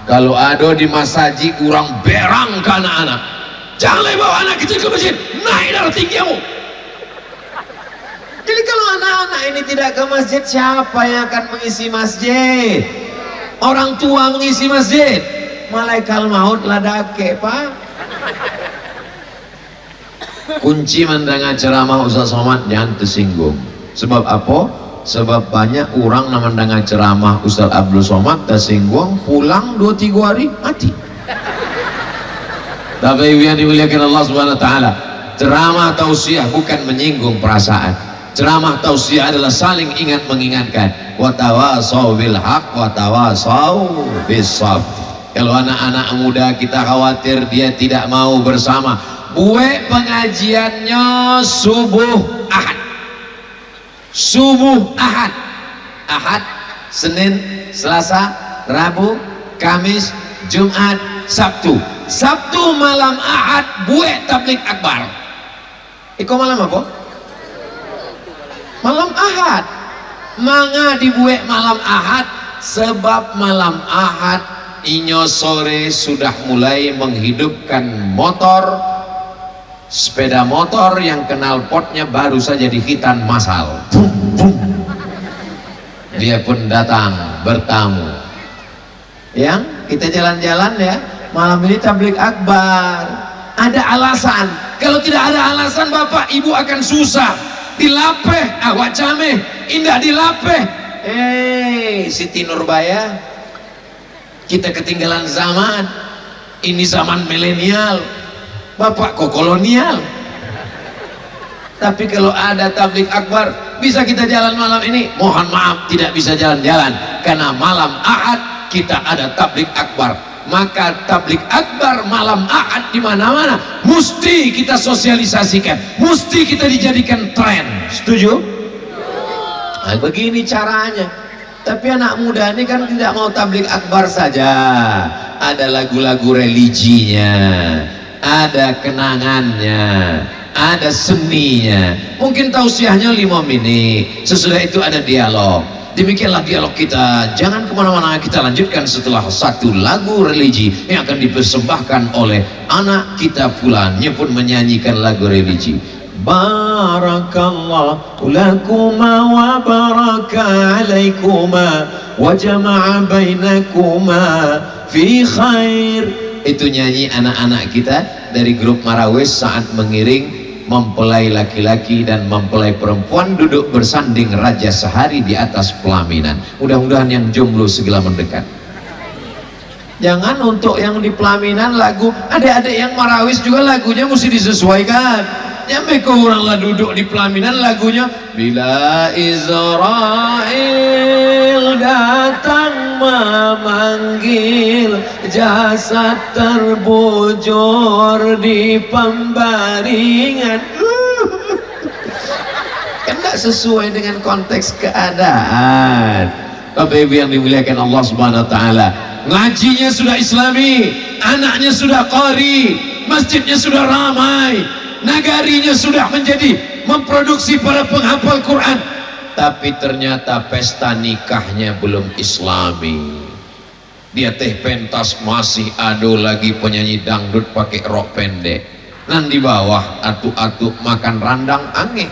kalau ada di masjid kurang berang ke anak-anak, jangan bawa anak kecil ke masjid, naik darah tinggi kamu. Jadi kalau anak-anak ini tidak ke masjid, siapa yang akan mengisi masjid? Orang tua mengisi masjid, malaikat maut ladake pak. Kunci mendengar ceramah Ustaz Somad jangan tersinggung. Sebab apa? Sebab banyak orang yang mendengar ceramah Ustaz Abdul Somad tersinggung, pulang 2-3 hari mati. Tapi yang dimuliakan Allah Subhanahu Wa Taala, ceramah tausiah bukan menyinggung perasaan. Ceramah tausiah adalah saling ingat mengingatkan. Wa tawasau bil haq wa tawasau bis sabr. Kalau anak-anak muda kita khawatir dia tidak mau bersama, buat pengajiannya subuh Ahad. Subuh Ahad, Ahad, Senin, Selasa, Rabu, Kamis, Jumat, Sabtu. Sabtu malam Ahad buat tablik akbar. Iko malam apa? Malam Ahad. Manga dibuat malam Ahad sebab malam Ahad inyo sore sudah mulai menghidupkan motor, sepeda motor yang knalpotnya baru saja dihitan masal. Dia pun datang bertamu. Yang kita jalan-jalan ya, malam ini tablik akbar. Ada alasan. Kalau tidak ada alasan bapak ibu akan susah. Dilapeh awak cameh, indah dilapeh. Siti Nurbaya, kita ketinggalan zaman. Ini zaman milenial. Bapak kok kolonial. Tapi kalau ada tablik akbar, bisa kita jalan malam ini. Mohon maaf tidak bisa jalan-jalan karena malam Ahad kita ada tablik akbar. Maka tablik akbar malam Ahad di mana-mana mesti kita sosialisasikan, mesti kita dijadikan tren. Setuju? Nah, begini caranya. Tapi anak muda ini kan tidak mau tablik akbar saja. Ada lagu-lagu religinya, ada kenangannya, ada seninya. Mungkin tausiahnya 5 menit, sesudah itu ada dialog. Demikianlah dialog kita. Jangan kemana-mana, kita lanjutkan setelah satu lagu religi yang akan dipersembahkan oleh anak kita Fulan. Dia pun menyanyikan lagu religi. Barakallahu lakuma wa baraka alaikuma wa jama'a bainakuma fi khair. Itu nyanyi anak-anak kita dari grup Marawis saat mengiring mempelai laki-laki dan mempelai perempuan duduk bersanding raja sehari di atas pelaminan. Mudah-mudahan yang jomblo segera mendekat. Jangan untuk yang di pelaminan lagu, adik-adik yang Marawis juga lagunya mesti disesuaikan. Nyampe ke orang lah duduk di pelaminan lagunya bila Israel datang memanggil, jasad terbujur di pembaringan. Kan gak sesuai dengan konteks keadaan. Bapak Ibu yang dimuliakan Allah Subhanahu Wa Taala, ngajinya sudah islami, anaknya sudah qari, masjidnya sudah ramai, nagarinya sudah menjadi memproduksi para penghafal Quran, tapi ternyata pesta nikahnya belum islami. Dia teh pentas masih ada lagi penyanyi dangdut pakai rok pendek, dan di bawah atuk-atuk makan randang angin.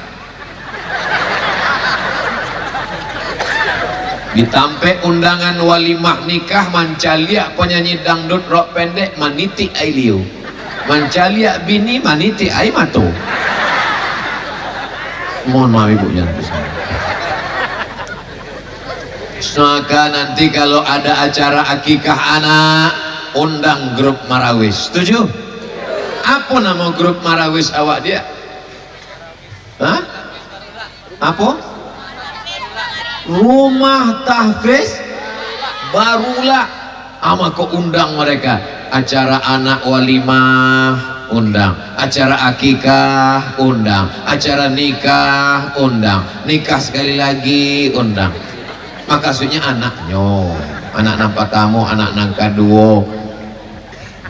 Ditampe undangan walimah nikah mancalia penyanyi dangdut rok pendek maniti ailiu, mancalia bini maniti aimato. Mohon maaf ibu jangan. Maka nanti kalau ada acara akikah anak, undang grup Marawis. Setuju? Apa nama grup Marawis awak dia? Hah? Apa? Rumah Tahfiz Barulah. Ama kau undang mereka. acara anak walimah undang, acara akikah undang, acara nikah undang, nikah sekali lagi undang. Maksudnya anaknya, anak nampak tamu, anak nangka duo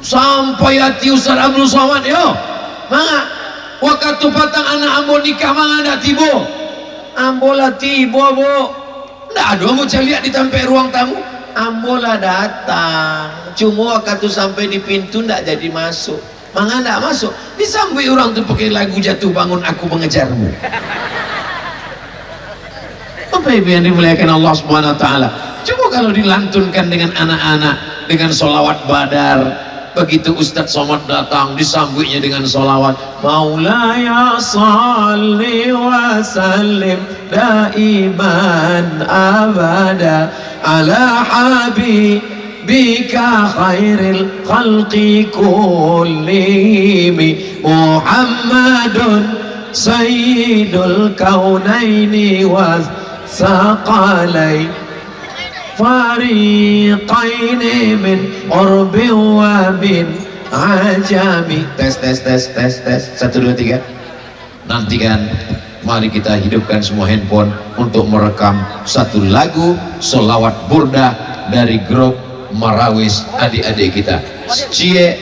sampai hati Ustaz Abdul Somad yo manga waktu patang anak ambo nikah manga ndak tibo ambola tibo bo ndak ada mau lihat di tampai ruang tamu ambola datang cuma waktu sampai di pintu ndak jadi masuk manga ndak masuk disambui orang tuh pakai lagu jatuh bangun aku mengejarmu. Apa yang dimuliakan Allah Subhanahu wa taala. Coba kalau dilantunkan dengan anak-anak dengan sholawat badar, begitu Ustadz Somad datang disambutnya dengan sholawat Maulaya salli wa sallim daiman abada ala habibika khairil khalqi kullihim Muhammadun sayyidul kaunaini wa saqalain fariqain min urbin wa min ajami. Tes 1 2 3. Nantikan, mari kita hidupkan semua handphone untuk merekam satu lagu sholawat burdah dari grup Marawis adik-adik kita. Cie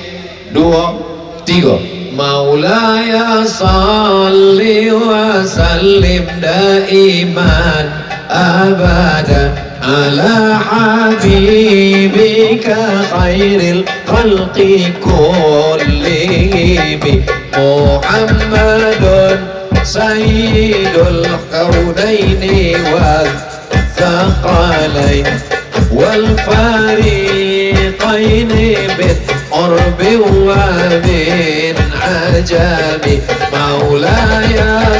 2 3. Maulaya salli wa sallim daiman abada ala habibika khairil khalqi kullihim Muhammadun sayyidul kaunaini wa thaqalain wal fariqaini bil urbi wa min ajami maulaya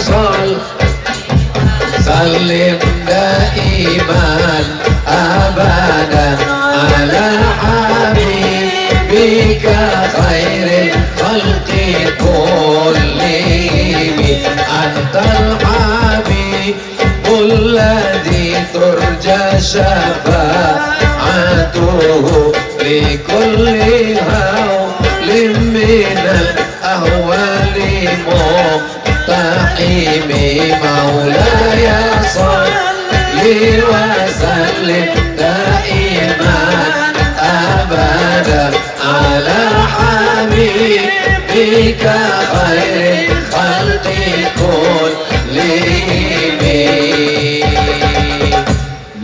sallim daiman abadan ala habibika khairil khalqi kullihim antal habibul ladzi turja syafa'atuhu likulli hawlim minal ahwali muqtahimi maulaya salli wa sallim daiman abada ala habibika khairil khalqi kullihim.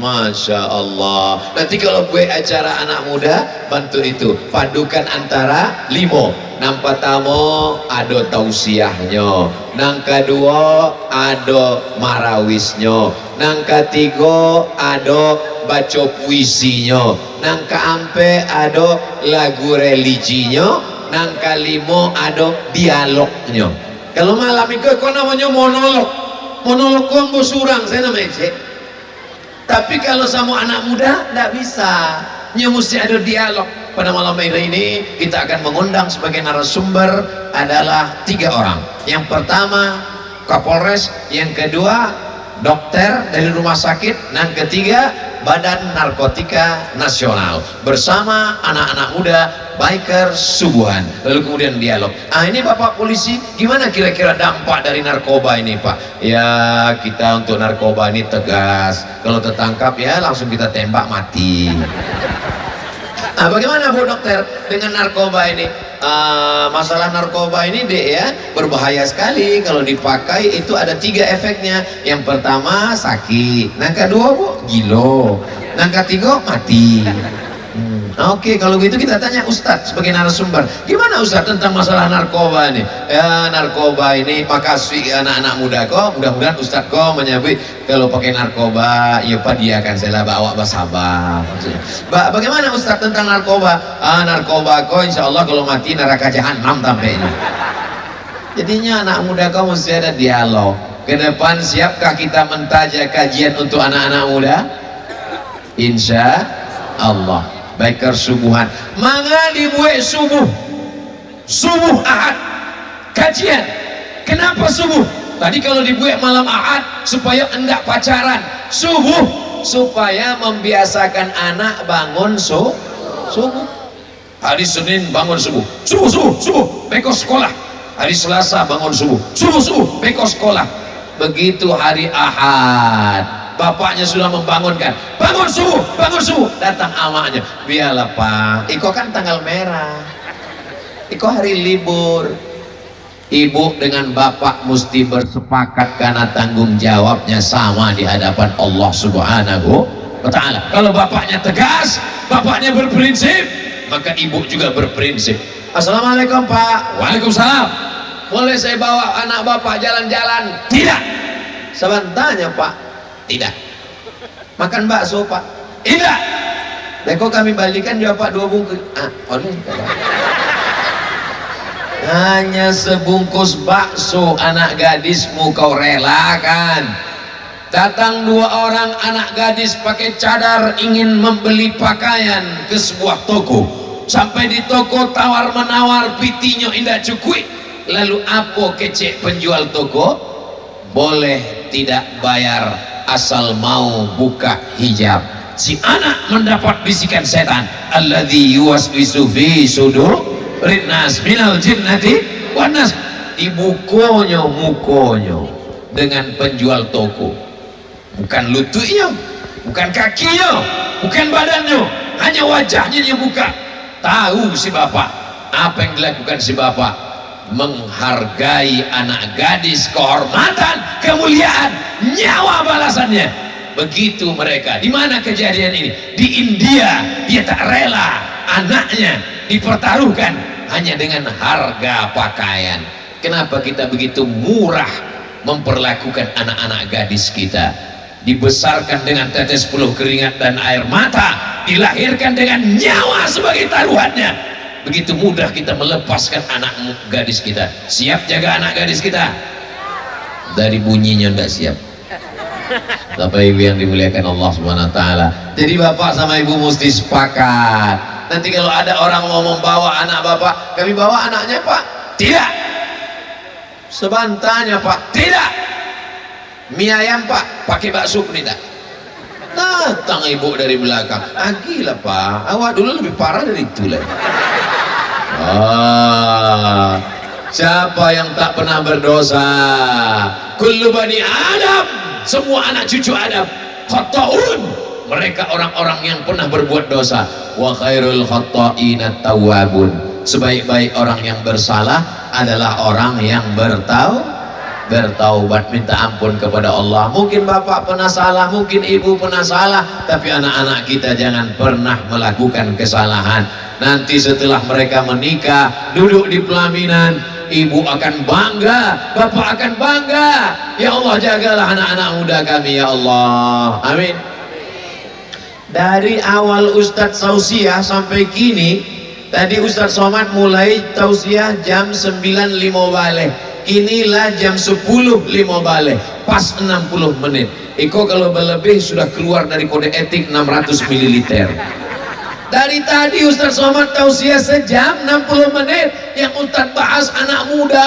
Masya Allah. Nanti kalau buat acara anak muda, bantu itu padukan antara limo nampak tamu ada tausiahnya, nang kedua ada marawisnya, nang ketiga ada baca puisinya, nang keempat ada lagu religinya, nang kelima ada dialognya. Kalau malam itu kau namanya monolog kau surang saya namanya cek. Tapi kalau sama anak muda tidak bisa, mesti ada dialog. Pada malam hari ini kita akan mengundang sebagai narasumber adalah 3 orang. Yang pertama Kapolres, yang kedua dokter dari rumah sakit, dan ketiga Badan Narkotika Nasional bersama anak-anak muda biker subuhan. Lalu kemudian dialog. Ini Bapak polisi, gimana kira-kira dampak dari narkoba ini Pak? Ya kita untuk narkoba ini tegas, kalau tertangkap ya langsung kita tembak mati. Bagaimana Bu Dokter dengan narkoba ini? Masalah narkoba ini dek ya berbahaya sekali kalau dipakai. Itu ada 3 efeknya. Yang pertama sakit, yang kedua Bu gilo, yang ketiga mati. Oke, kalau gitu kita tanya Ustadz sebagai narasumber, gimana Ustadz tentang masalah narkoba ini? Ya narkoba ini, makasih anak-anak muda kok, mudah-mudahan Ustadz kok menyebut kalau pakai narkoba, ya Pak dia akan saya bawa basabah. Bagaimana Ustadz tentang narkoba? Narkoba kok insya Allah kalau mati neraka jahanam tampaknya. Jadinya anak muda kok mesti ada dialog. Ke depan siapkah kita mentajak kajian untuk anak-anak muda? Insya Allah. Biker subuhan, mangga dibuat subuh Ahad kajian. Kenapa subuh? Tadi kalau dibuat malam Ahad supaya enggak pacaran, subuh supaya membiasakan anak bangun subuh. Hari Senin bangun subuh, beko sekolah. Hari Selasa bangun subuh, beko sekolah. Begitu hari Ahad, bapaknya sudah membangunkan, bangun subuh, datang amaknya, biarlah Pak, iko kan tanggal merah, iko hari libur. Ibu dengan bapak mesti bersepakat karena tanggung jawabnya sama di hadapan Allah Subhanahu wa ta'ala. Kalau bapaknya tegas, bapaknya berprinsip, maka ibu juga berprinsip. Assalamualaikum Pak. Waalaikumsalam. Boleh saya bawa anak bapak jalan-jalan? Tidak. Sebentarnya Pak. Tidak. Makan bakso Pak? Tidak. Beko kami balikan juga Pak 2 bungkus. Oleh. Hanya sebungkus bakso anak gadismu kau relakan. Datang 2 orang anak gadis pakai cadar ingin membeli pakaian ke sebuah toko. Sampai di toko tawar menawar, pitinyo indah cukui. Lalu apa kecek penjual toko? Boleh tidak bayar asal mau buka hijab. Si anak mendapat bisikan setan, alladzi yuwaswisu fi sudur rinnas minal jinnati wan nas. Dibukonyo mukonyo dengan penjual toko, bukan lututnya, bukan kakinya, bukan badannya, hanya wajahnya yang buka. Tahu si bapak apa yang dilakukan si bapak? Menghargai anak gadis, kehormatan, kemuliaan, nyawa balasannya. Begitu mereka. Di mana kejadian ini? Di India. Dia tak rela anaknya dipertaruhkan hanya dengan harga pakaian. Kenapa kita begitu murah memperlakukan anak-anak gadis kita? Dibesarkan dengan tetes peluh keringat dan air mata, dilahirkan dengan nyawa sebagai taruhannya. Begitu mudah kita melepaskan anak gadis kita. Siap jaga anak gadis kita? Dari bunyinya tidak siap. Bapak ibu yang dimuliakan Allah Subhanahu wa ta'ala. Jadi bapak sama ibu mesti sepakat. Nanti kalau ada orang mau membawa anak bapak, kami bawa anaknya Pak? Tidak. Sebantarnya Pak? Tidak. Mie ayam Pak? Pakai bakso tidak. Datang ibu dari belakang. Gila Pak, awak dulu lebih parah dari itu lah. Siapa yang tak pernah berdosa? Kullu bani Adam, semua anak cucu Adam khata'un, mereka orang-orang yang pernah berbuat dosa. Wa khairul khata'ina tawwabun, sebaik-baik orang yang bersalah adalah orang yang bertaubat, minta ampun kepada Allah. Mungkin bapak pernah salah, mungkin ibu pernah salah, tapi anak-anak kita jangan pernah melakukan kesalahan. Nanti setelah mereka menikah, duduk di pelaminan, ibu akan bangga, bapak akan bangga. Ya Allah, jagalah anak-anak muda kami ya Allah, amin. Dari awal Ustadz Sausiah sampai kini, tadi Ustadz Somad mulai tausiah jam 9.05 balik, inilah jam 10.05 balik, pas 60 menit. Iko kalau berlebih sudah keluar dari kode etik 600 ml. Dari tadi Ustadz Somad tausiah sejam 60 menit, yang Ustadz bahas anak muda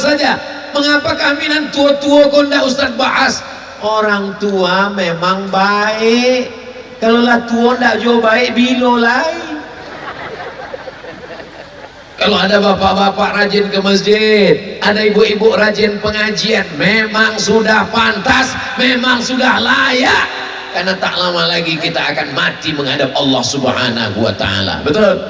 saja. Mengapa kami nan tua-tua kok ndak Ustadz bahas? Orang tua memang baik, kalau lah tua ndak jauh baik bilo lain. Kalau ada bapak-bapak rajin ke masjid, ada ibu-ibu rajin pengajian, memang sudah pantas, memang sudah layak. Karena tak lama lagi kita akan mati menghadap Allah Subhanahu wa ta'ala. Betul?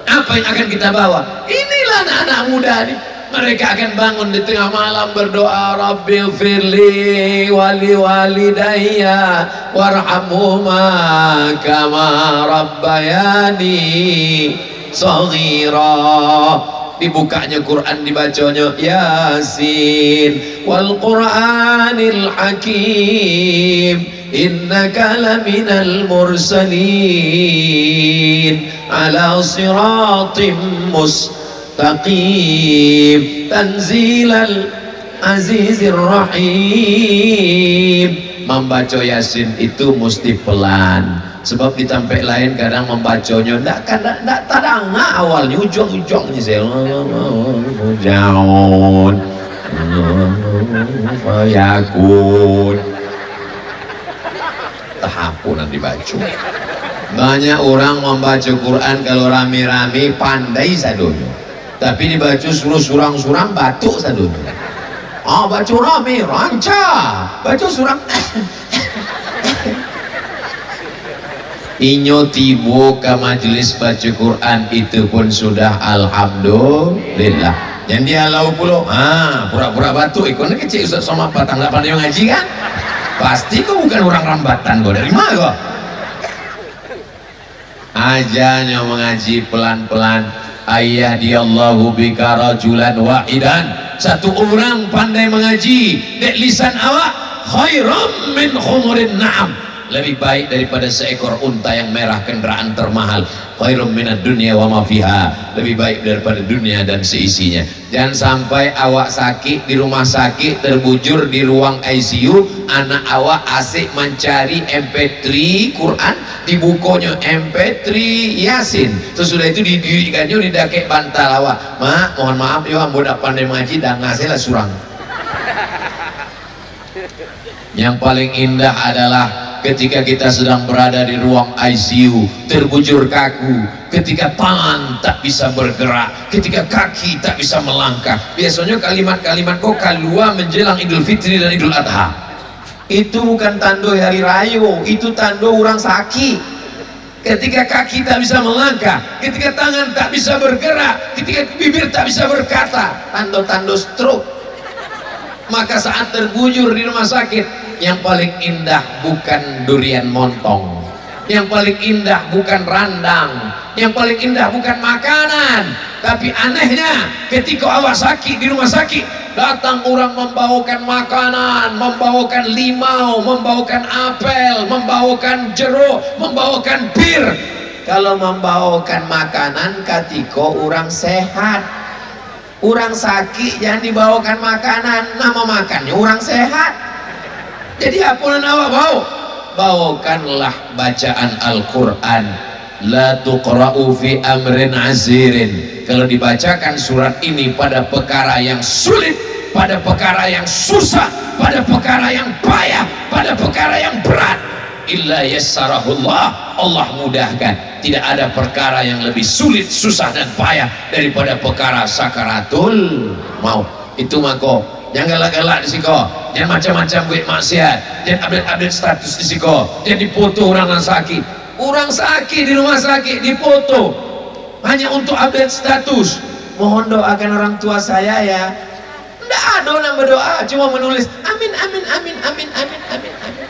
Apa yang akan kita bawa? Inilah anak-anak muda nih. Mereka akan bangun di tengah malam berdoa, Rabbil firli wali walidayya warhamhuma kama rabbayani shaghira. Dibukanya Quran, dibacanya Yasin wal Qur'anil Hakim, innaka laminal mursalin ala siratim mustaqim tanzilal azizir rahim. Membaca Yasin itu mesti pelan, sebab di tempat lain kadang membacanya ndak tadanga awalnya, ujung-ujungnya saya jaun yakun tahapunan dibaca. Banyak orang membaca Quran kalau rame-rame pandai sadonya, tapi dibaca suruh surang-surang batuk sadonya. Baca rame rancak, baca surang inyo tibo ke majelis baca Quran itu pun sudah alhamdulillah. Yang dia lau pulau pura-pura batuk ikonnya kecil Ustaz sama patang nggak pandai ngaji kan, pasti kau bukan orang rambatan, kau dari mana kau? Ajanya mengaji pelan-pelan. Ayah diallahu bika rajulan wahidan, satu orang pandai mengaji dek lisan awak khairam min khumurin na'am, lebih baik daripada seekor unta yang merah, kendaraan termahal. Khairum minad dunya wa ma fiha, lebih baik daripada dunia dan seisinya. Jangan sampai awak sakit di rumah sakit, terbujur di ruang ICU, anak awak asik mencari MP3 Quran, dibukanya MP3 Yasin, sesudah itu didirikannya didakek bantal awak. Mak, mohon maaf yo ambo dak pandai mengaji dan ngasih lah surang. Yang paling indah adalah ketika kita sedang berada di ruang ICU, terbujur kaku, ketika tangan tak bisa bergerak, ketika kaki tak bisa melangkah. Biasanya kalimat-kalimat kok keluar menjelang Idul Fitri dan Idul Adha. Itu bukan tanda hari raya, itu tanda orang sakit. Ketika kaki tak bisa melangkah, ketika tangan tak bisa bergerak, ketika bibir tak bisa berkata, tanda-tanda stroke. Maka saat terbujur di rumah sakit, yang paling indah bukan durian montong, yang paling indah bukan randang, yang paling indah bukan makanan, tapi anehnya ketika awak sakit di rumah sakit, datang orang membawakan makanan, membawakan limau, membawakan apel, membawakan jeruk, membawakan bir. Kalau membawakan makanan ketika orang sehat, orang sakit jangan dibawakan makanan, nama makannya orang sehat. Jadi apa yang awak bawakanlah bacaan Al-Quran. La tuqra'u fi amrin azirin, kalau dibacakan surat ini pada perkara yang sulit, pada perkara yang susah, pada perkara yang payah, pada perkara yang berat, illa yassarahullah, Allah mudahkan. Tidak ada perkara yang lebih sulit, susah dan payah daripada perkara sakaratul maut. Itu mako jangan galak-galak di siko, jangan macam-macam buat maksiat, jangan update-update status di siko, jangan dipoto orang yang sakit. Orang sakit di rumah sakit dipoto hanya untuk update status. Mohon doakan orang tua saya ya. Nggak ada orang berdoa, cuma menulis amin amin amin amin amin amin amin.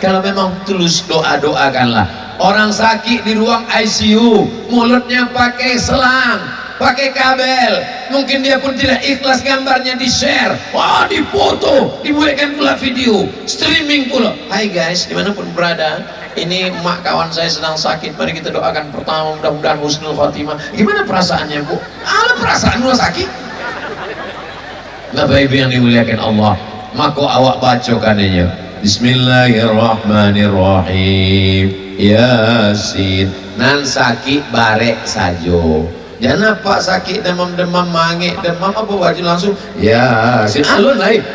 Kalau memang tulus doakanlah. Orang sakit di ruang ICU, mulutnya pakai selang, pakai kabel, mungkin dia pun tidak ikhlas gambarnya di share, wah dipoto, dibuatkan pula video, streaming pula. Hai guys, dimanapun berada, ini mak kawan saya sedang sakit, mari kita doakan pertama mudah-mudahan husnul khotimah. Gimana perasaannya bu? Ada perasaan lu sakit? Bapak ibu yang dimuliakan Allah, maka awak bacakan ini Bismillahirrahmanirrahim, Yasin. Nan sakit barek sajo, jangan apa sakit demam-demam mangik demam apa baca langsung Yasin alun lain.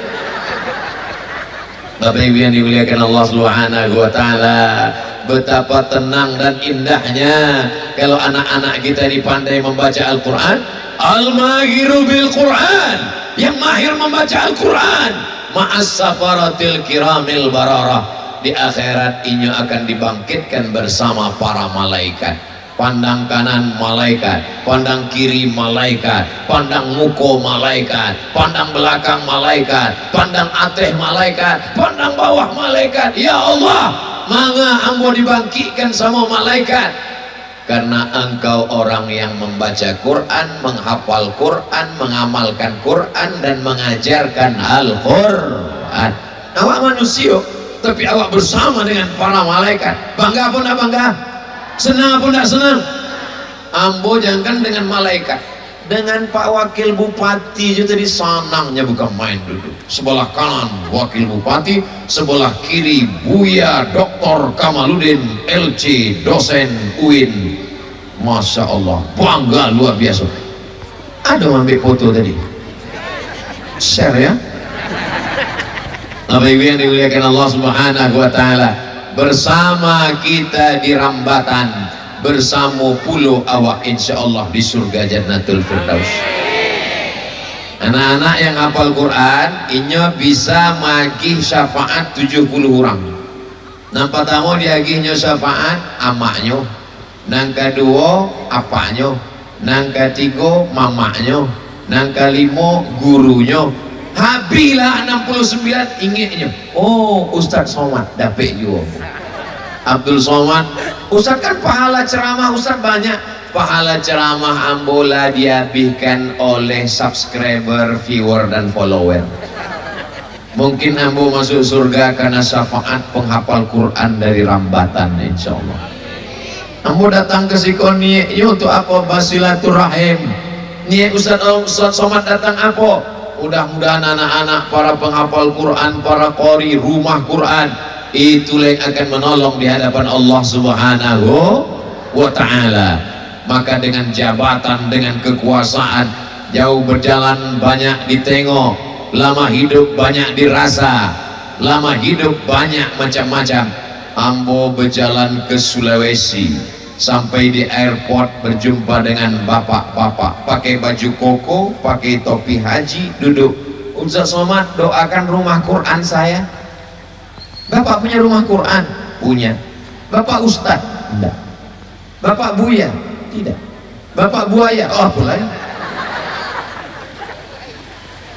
Bapak ibu yang dimuliakan Allah Subhanahu wa ta'ala, betapa tenang dan indahnya kalau anak-anak kita dipandai membaca Al-Quran. Al-mahiru bil Quran, yang mahir membaca Al-Quran, ma'as safaratil kiramil bararah, di akhirat inyo akan dibangkitkan bersama para malaikat. Pandang kanan malaikat, pandang kiri malaikat, pandang muko malaikat, pandang belakang malaikat, pandang ateh malaikat, pandang bawah malaikat. Ya Allah, mangga ambo dibangkitkan sama malaikat, karena engkau orang yang membaca Quran, menghafal Quran, mengamalkan Quran, dan mengajarkan Al-Quran. Awak manusia, tapi awak bersama dengan para malaikat. Bangga apa enggak bangga? Senang apa enggak senang? Ambo jangan dengan malaikat, dengan Pak Wakil Bupati juga tadi sanangnya bukan main duduk. Sebelah kanan Wakil Bupati, sebelah kiri Buya Dr. Kamaludin LC, dosen UIN. Masya Allah, bangga luar biasa. Ada ambil foto tadi, share ya. Bapak ibu yang dimuliakan Allah Subhanahu wa ta'ala, bersama kita di Rambatan, bersama puluh awak insyaallah di surga Jannatul Firdaus. Anak-anak yang hafal Quran inyo bisa magih syafaat 70 orang. Nang pertama diagihnya syafaat amaknya, nang kedua apaknya, nang ketiga mamaknya, nang kelima gurunya. Habilah 69 ingetnya. Oh, Ustaz Somad dapet juga. Abdul Somad, Ustaz kan pahala ceramah Ustaz banyak. Pahala ceramah ambola dihabiskan oleh subscriber, viewer dan follower. Mungkin ambo masuk surga karena syafaat penghafal Quran dari Rambatan insyaallah. Ambo datang ke Sikoni untuk apa? Basilaturahim. Niat Ustaz Somad datang apa? Mudah-mudahan anak-anak para penghafal Quran, para qori rumah Quran itulah yang akan menolong di hadapan Allah Subhanahu wa ta'ala. Maka dengan jabatan, dengan kekuasaan, jauh berjalan banyak ditengok, lama hidup banyak dirasa, lama hidup banyak macam-macam. Ambo berjalan ke Sulawesi, sampai di airport berjumpa dengan bapak-bapak pakai baju koko, pakai topi haji, duduk. Ustaz Somad doakan rumah Quran saya. Bapak punya rumah Quran? Punya. Bapak Ustaz? Tidak. Bapak Buya? Tidak. Bapak Buaya? Oh pula.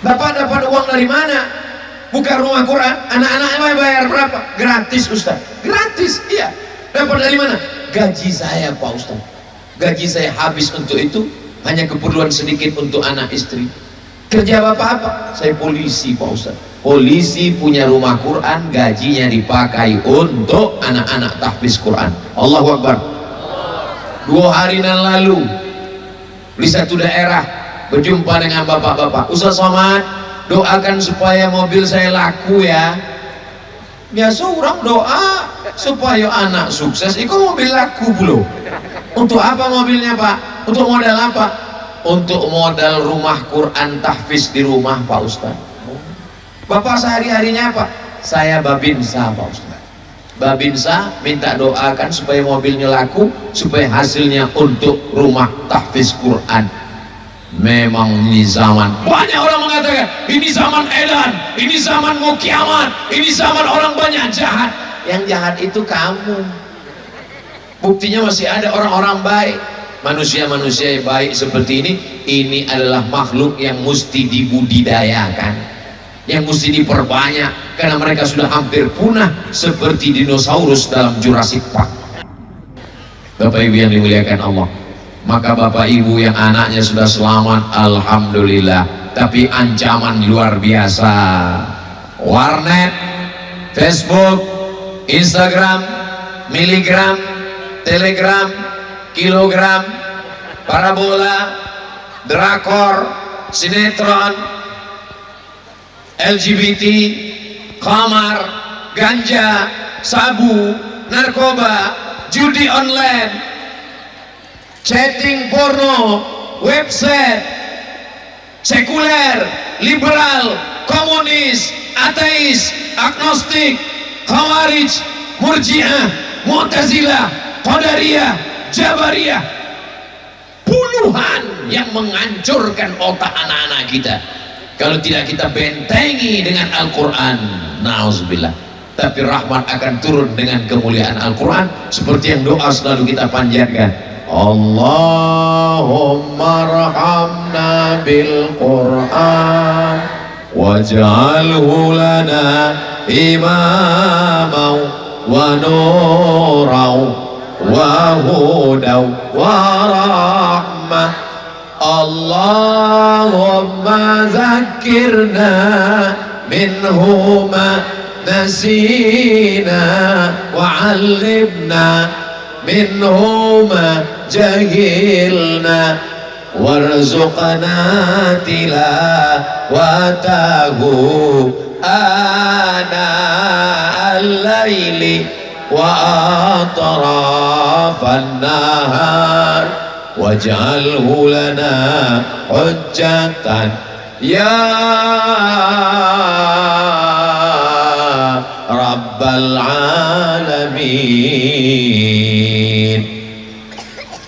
Bapak dapat uang dari mana? Bukan rumah Quran. Anak-anaknya bayar berapa? Gratis Ustaz. Gratis? Iya. Dapat dari mana? Gaji saya Pak Ustaz. Gaji saya habis untuk itu, hanya keperluan sedikit untuk anak istri. Kerja bapak apa? Saya polisi Pak Ustaz. Polisi punya rumah Quran, gajinya dipakai untuk anak-anak tahfiz Quran. Allahu Akbar. 2 hari yang lalu di satu daerah berjumpa dengan bapak-bapak. Ustaz Somad, doakan supaya mobil saya laku ya. Biasa orang doa supaya anak sukses, itu mobil laku belum. Untuk apa mobilnya Pak? Untuk modal apa? Untuk modal rumah Quran tahfiz di rumah Pak Ustaz. Bapak sehari-harinya apa? Saya babinsa Pak Ustaz. Babinsa minta doakan supaya mobilnya laku, supaya hasilnya untuk rumah tahfiz Quran. Memang ini zaman, banyak orang mengatakan ini zaman edan, ini zaman mau kiamat, ini zaman orang banyak jahat. Yang jahat itu kamu. Buktinya masih ada orang-orang baik. Manusia-manusia yang baik seperti ini adalah makhluk yang mesti dibudidayakan, yang mesti diperbanyak, karena mereka sudah hampir punah seperti dinosaurus dalam Jurassic Park. Bapak Ibu yang dimuliakan Allah, maka Bapak Ibu yang anaknya sudah selamat, alhamdulillah. Tapi ancaman luar biasa. Warnet, Facebook, Instagram, miligram, telegram, kilogram, parabola, drakor, sinetron, LGBT, kamar, ganja, sabu, narkoba, judi online, chatting porno, website, sekuler, liberal, komunis, ateis, agnostik, khawarij, murji'ah, mu'tazilah, qadariyah, jabariyah, puluhan yang menghancurkan otak anak-anak kita kalau tidak kita bentengi dengan Al-Quran. Na'udzubillah. Tapi rahmat akan turun dengan kemuliaan Al-Quran, seperti yang doa selalu kita panjatkan, Allahumma rahamna bil Quran waj'alhu lana imamau wa nurau wa hudau wa rahmah. Allahumma zakirna minhu ma nasina wa 'allimna minhu ma jahilna warzuqna tilawatahu ana al-laili wa atrafan nahar waj'alhu lana hujjatan ya rabbal alamin.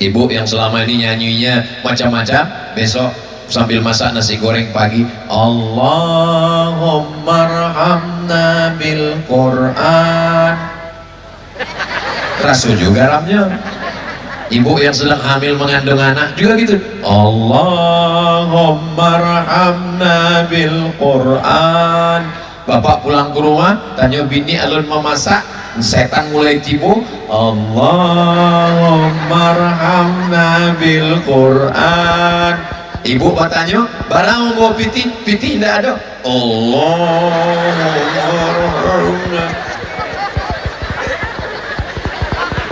Ibu yang selama ini nyanyinya macam-macam, besok sambil masak nasi goreng pagi, Allahumma arhamna bil Quran. Rasul juga ramnya. Ibu yang sedang hamil mengandung anak juga gitu, Allahumma arhamna bil Quran. Bapak pulang ke rumah tanya bini alun memasak, setan mulai tipu, Allahumma arhamna bil Quran. Ibu bertanya, barang mau piti, piti tidak ada, Allahumma arhamna.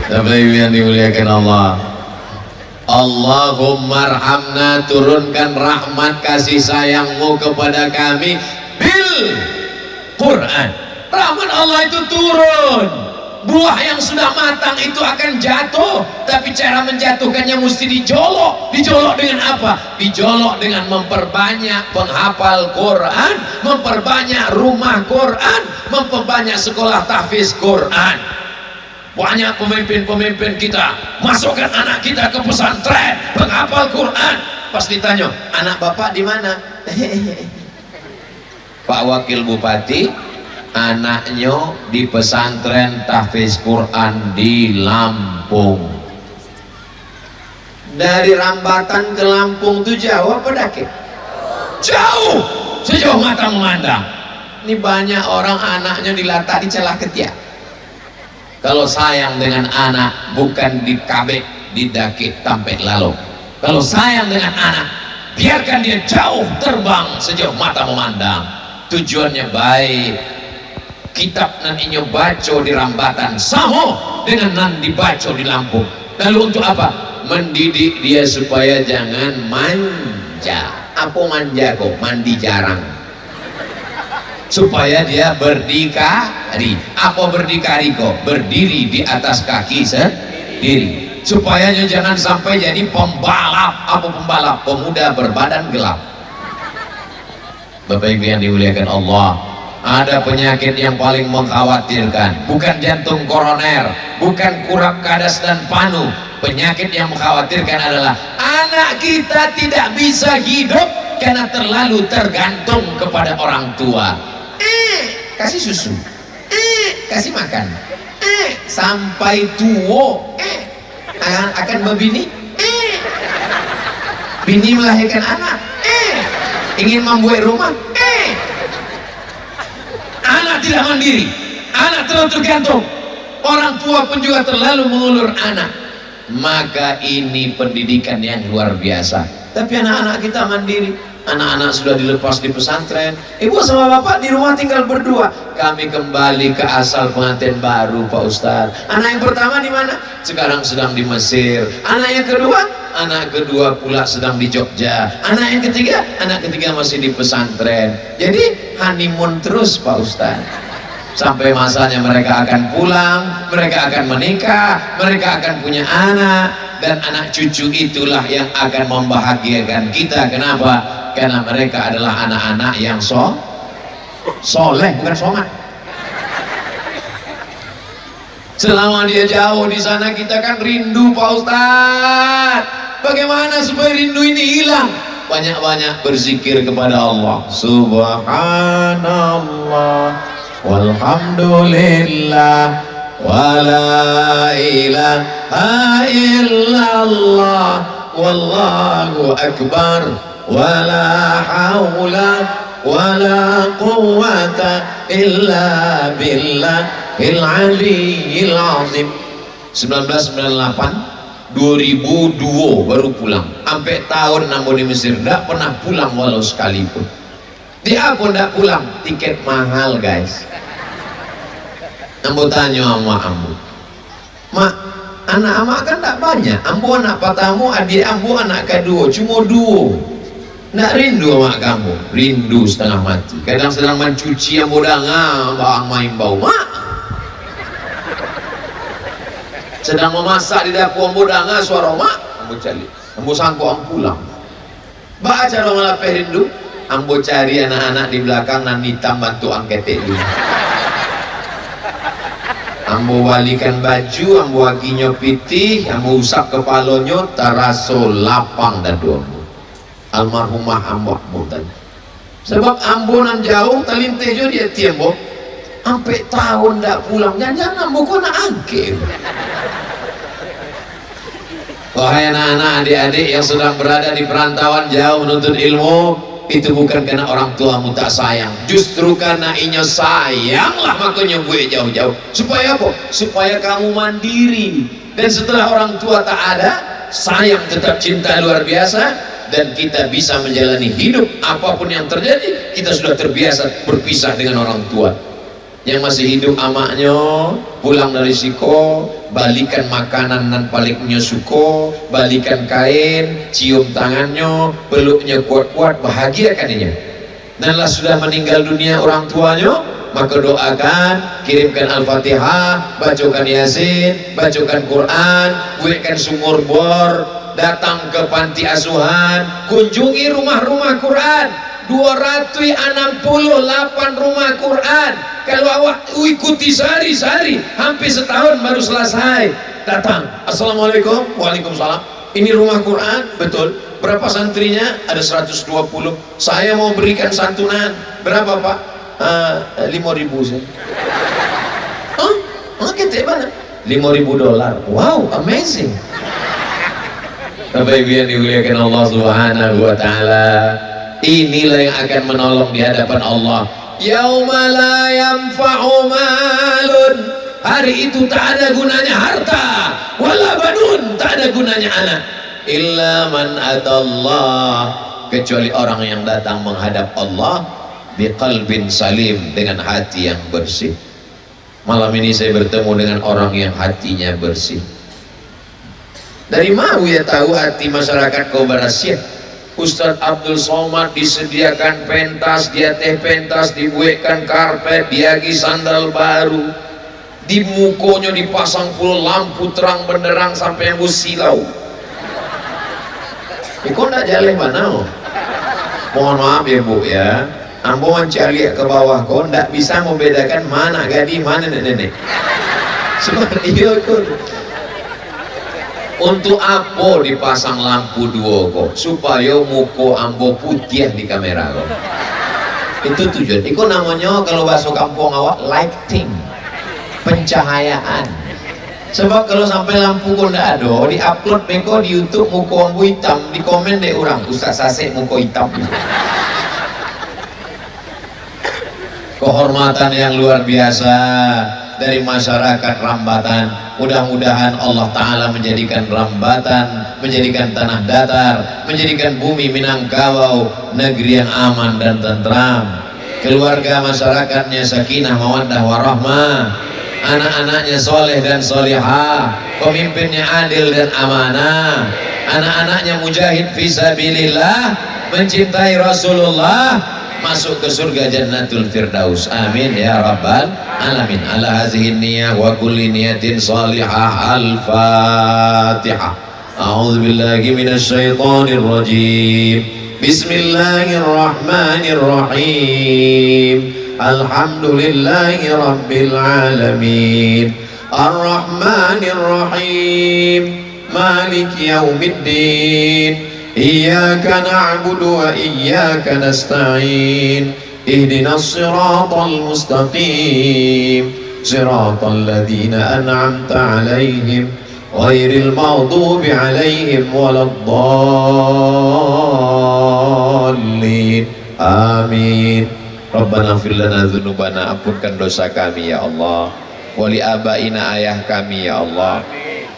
Sampai yang dimuliakan Allah, Allahumma arhamna, turunkan rahmat kasih sayangmu kepada kami bil Quran. Rahmat Allah itu turun. Buah yang sudah matang itu akan jatuh, tapi cara menjatuhkannya mesti dijolok. Dijolok dengan apa? Dijolok dengan memperbanyak penghafal Quran, memperbanyak rumah Quran, memperbanyak sekolah tahfiz Quran. Banyak pemimpin-pemimpin kita masukkan anak kita ke pesantren penghafal Quran. Pas ditanya, anak bapak di mana? Pak Wakil Bupati, anaknya di pesantren tahfiz Quran di Lampung. Dari Rambatan ke Lampung itu jauh apa daki? Jauh, sejauh mata memandang. Ini banyak orang anaknya dilatih di celah ketiak. Kalau sayang dengan anak, bukan dikabek, didakik, tampek lalu. Kalau sayang dengan anak, biarkan dia jauh terbang sejauh mata memandang. Tujuannya baik. Kitab nan inyo baca di Rambatan sama dengan nan dibaca di Lampung. Lalu untuk apa? Mendidik dia supaya jangan manja. Apa manja kok? Mandi jarang. Supaya dia berdikari. Apa berdikari kok? Berdiri di atas kaki sendiri. Supaya jangan sampai jadi pembalap. Apa pembalap? Pemuda berbadan gelap. Bapak Ibu yang dimuliakan Allah, ada penyakit yang paling mengkhawatirkan, bukan jantung koroner, bukan kurap kadas dan panu. Penyakit yang mengkhawatirkan adalah anak kita tidak bisa hidup karena terlalu tergantung kepada orang tua. Kasih susu, kasih makan, sampai tua, akan berbini, bini melahirkan anak, ingin membuat rumah, anak tidak mandiri, anak terlalu tergantung, orang tua pun juga terlalu mengulur anak. Maka ini pendidikan yang luar biasa. Tapi anak-anak kita mandiri. Anak-anak sudah dilepas di pesantren, ibu sama bapak di rumah tinggal berdua. Kami kembali ke asal pengantin baru, Pak Ustadz. Anak yang pertama di mana? Sekarang sedang di Mesir. Anak yang kedua? Anak kedua pula sedang di Jogja. Anak yang ketiga? Anak ketiga masih di pesantren. Jadi honeymoon terus, Pak Ustadz. Sampai masanya mereka akan pulang, mereka akan menikah, mereka akan punya anak, dan anak cucu itulah yang akan membahagiakan kita. Kenapa? Karena mereka adalah anak-anak yang soleh, bukan somat. Selama dia jauh di sana, kita kan rindu, Pak Ustadz. Bagaimana supaya rindu ini hilang? Banyak-banyak berzikir kepada Allah. Subhanallah walhamdulillah wala ilaha illallah wallahu akbar wala haula wala quwwata illa billahil aliyyil azim. 1998 2002 baru pulang. Sampai tahun namun di Mesir tidak pernah pulang walau sekalipun. Dia pun tidak pulang, tiket mahal guys. Ambo tanya sama ambo, mak, anak amak kan tak banyak. Ambo anak pertama, adik ambo anak kedua, cuma 2. Nak rindu sama kamu? Rindu setengah mati. Kadang sedang mencuci ambo danga, bang main bau mak. Sedang memasak di dapur ambo danga suara mak. Ambo cari, ambo sangko ambo pulang. Baca cara ngelape rindu. Ambo cari anak-anak di belakang nan hitam bantu angket dulu. ambo balikan baju, ambo wakinya pitih, ambo usap kepalanya, taraso lapang dan duamu almarhumah ambo mutan. Sebab ambo nan jauh talinteh jo dia tiambo sampai tahun ndak pulang, jangan ambo kok nak angke. Wahai anak-anak, adik-adik yang sedang berada di perantauan jauh menuntut ilmu, itu bukan karena orang tuamu tak sayang, justru karena inya sayanglah makanya gue jauh-jauh. Supaya apa? Supaya kamu mandiri, dan setelah orang tua tak ada, sayang tetap cinta luar biasa, dan kita bisa menjalani hidup apapun yang terjadi. Kita sudah terbiasa berpisah dengan orang tua. Yang masih hidup amaknya pulang dari siko, balikan makanan nan paliknya suko, balikan kain, cium tangannya, peluknya kuat-kuat, bahagiakan dia. Nanlah sudah meninggal dunia orang tuanya, maka doakan, kirimkan Al-Fatihah, bacakan Yasin, bacakan Quran, buatkan sumur bor, datang ke panti asuhan, kunjungi rumah-rumah Quran. 268 rumah Quran. Kalau awak ikuti sehari-sehari, hampir setahun baru selesai. Datang, assalamualaikum, waalaikumsalam. Ini rumah Quran, betul. Berapa santrinya? Ada 120. Saya mau berikan santunan. Berapa Pak? 5.000 saya. Kita mana? $5.000. Wow, amazing. Bapak Ibu yang dimuliakan Allah Subhanahu wa Ta'ala, inilah yang akan menolong di hadapan Allah. Yauma la yanfa'u malun, hari itu tak ada gunanya harta, wala banun, tak ada gunanya anak, illa man atallah, kecuali orang yang datang menghadap Allah biqalbin salim, dengan hati yang bersih. Malam ini saya bertemu dengan orang yang hatinya bersih. Dari mau ya tahu hati masyarakat Kobarasiah? Ustadz Abdul Somad disediakan pentas, dia teh pentas, dibuatkan karpet, diagi sandal baru, di mukonya dipasang full lampu terang benderang sampai yang silau. Kok ndak jaleh mana? Mohon maaf ya Bu ya, ambo mencari ke bawah kok ndak bisa membedakan mana gadis mana nenek. Seperti itu. Untuk apa dipasang lampu dua kok? Supaya muka ambo putih di kamera kok. Itu tujuan. Itu namanya kalau bahasa kampung awak lighting, pencahayaan. Sebab kalau sampai lampu kok ndak ada, di upload beko di YouTube muka ambo hitam, di komen deh orang Ustaz Sasek muka hitam. Kehormatan yang luar biasa dari masyarakat Rambatan. Mudah-mudahan Allah Ta'ala menjadikan Rambatan, menjadikan tanah datar, menjadikan bumi Minangkabau negeri yang aman dan tentram. Keluarga masyarakatnya sakinah mawaddah warahmah, anak-anaknya soleh dan solihah, pemimpinnya adil dan amanah, anak-anaknya mujahid fisabilillah, mencintai Rasulullah, masuk ke surga Jannatul Firdaus. Amin ya rabbal alamin. Ala hazihi niyah wa kulli niyatin salihah. Al-Fatihah. A'udzu billahi minasy syaithanir rajim. Bismillahirrahmanirrahim. Alhamdulillahi rabbil alamin. Ar-Rahmanir Rahim. Maliki yaumiddin. إياك نعبد وإياك نستعين اهدنا الصراط المستقيم صراط الذين أنعمت عليهم غير المغضوب عليهم ولا الضالين آمين Rabbana ighfir lana dzunubana, ampunkan dosa kami ya Allah, wali abaina, ayah kami ya Allah,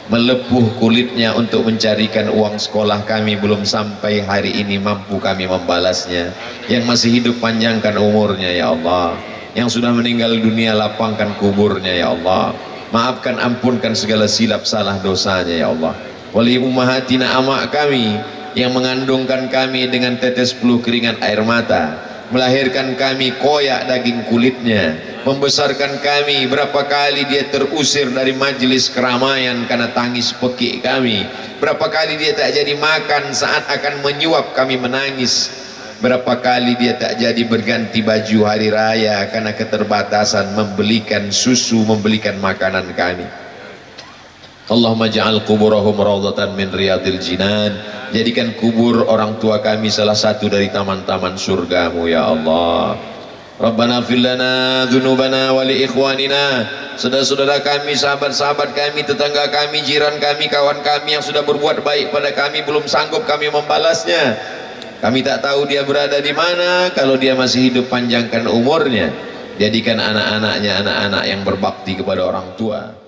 melepuh kulitnya untuk mencarikan uang sekolah kami, belum sampai hari ini mampu kami membalasnya. Yang masih hidup panjangkan umurnya ya Allah, yang sudah meninggal dunia lapangkan kuburnya ya Allah, maafkan ampunkan segala silap salah dosanya ya Allah. Wali ummahatina, amak kami yang mengandungkan kami dengan tetes peluh keringat air mata, melahirkan kami koyak daging kulitnya, membesarkan kami. Berapa kali dia terusir dari majelis keramaian karena tangis pekik kami, berapa kali dia tak jadi makan saat akan menyuap kami menangis, Berapa kali dia tak jadi berganti baju hari raya karena keterbatasan membelikan susu, membelikan makanan kami. Allahumma ja'al kuburahum rawdatan min riyadil jinan. Jadikan kubur orang tua kami salah satu dari taman-taman surgamu ya Allah. Rabbana fil lana dzunubana wa li ikhwanina, saudara-saudara kami, sahabat-sahabat kami, tetangga kami, jiran kami, kawan kami yang sudah berbuat baik pada kami, belum sanggup kami membalasnya. Kami tak tahu dia berada di mana. Kalau dia masih hidup, panjangkan umurnya. Jadikan anak-anaknya anak-anak yang berbakti kepada orang tua.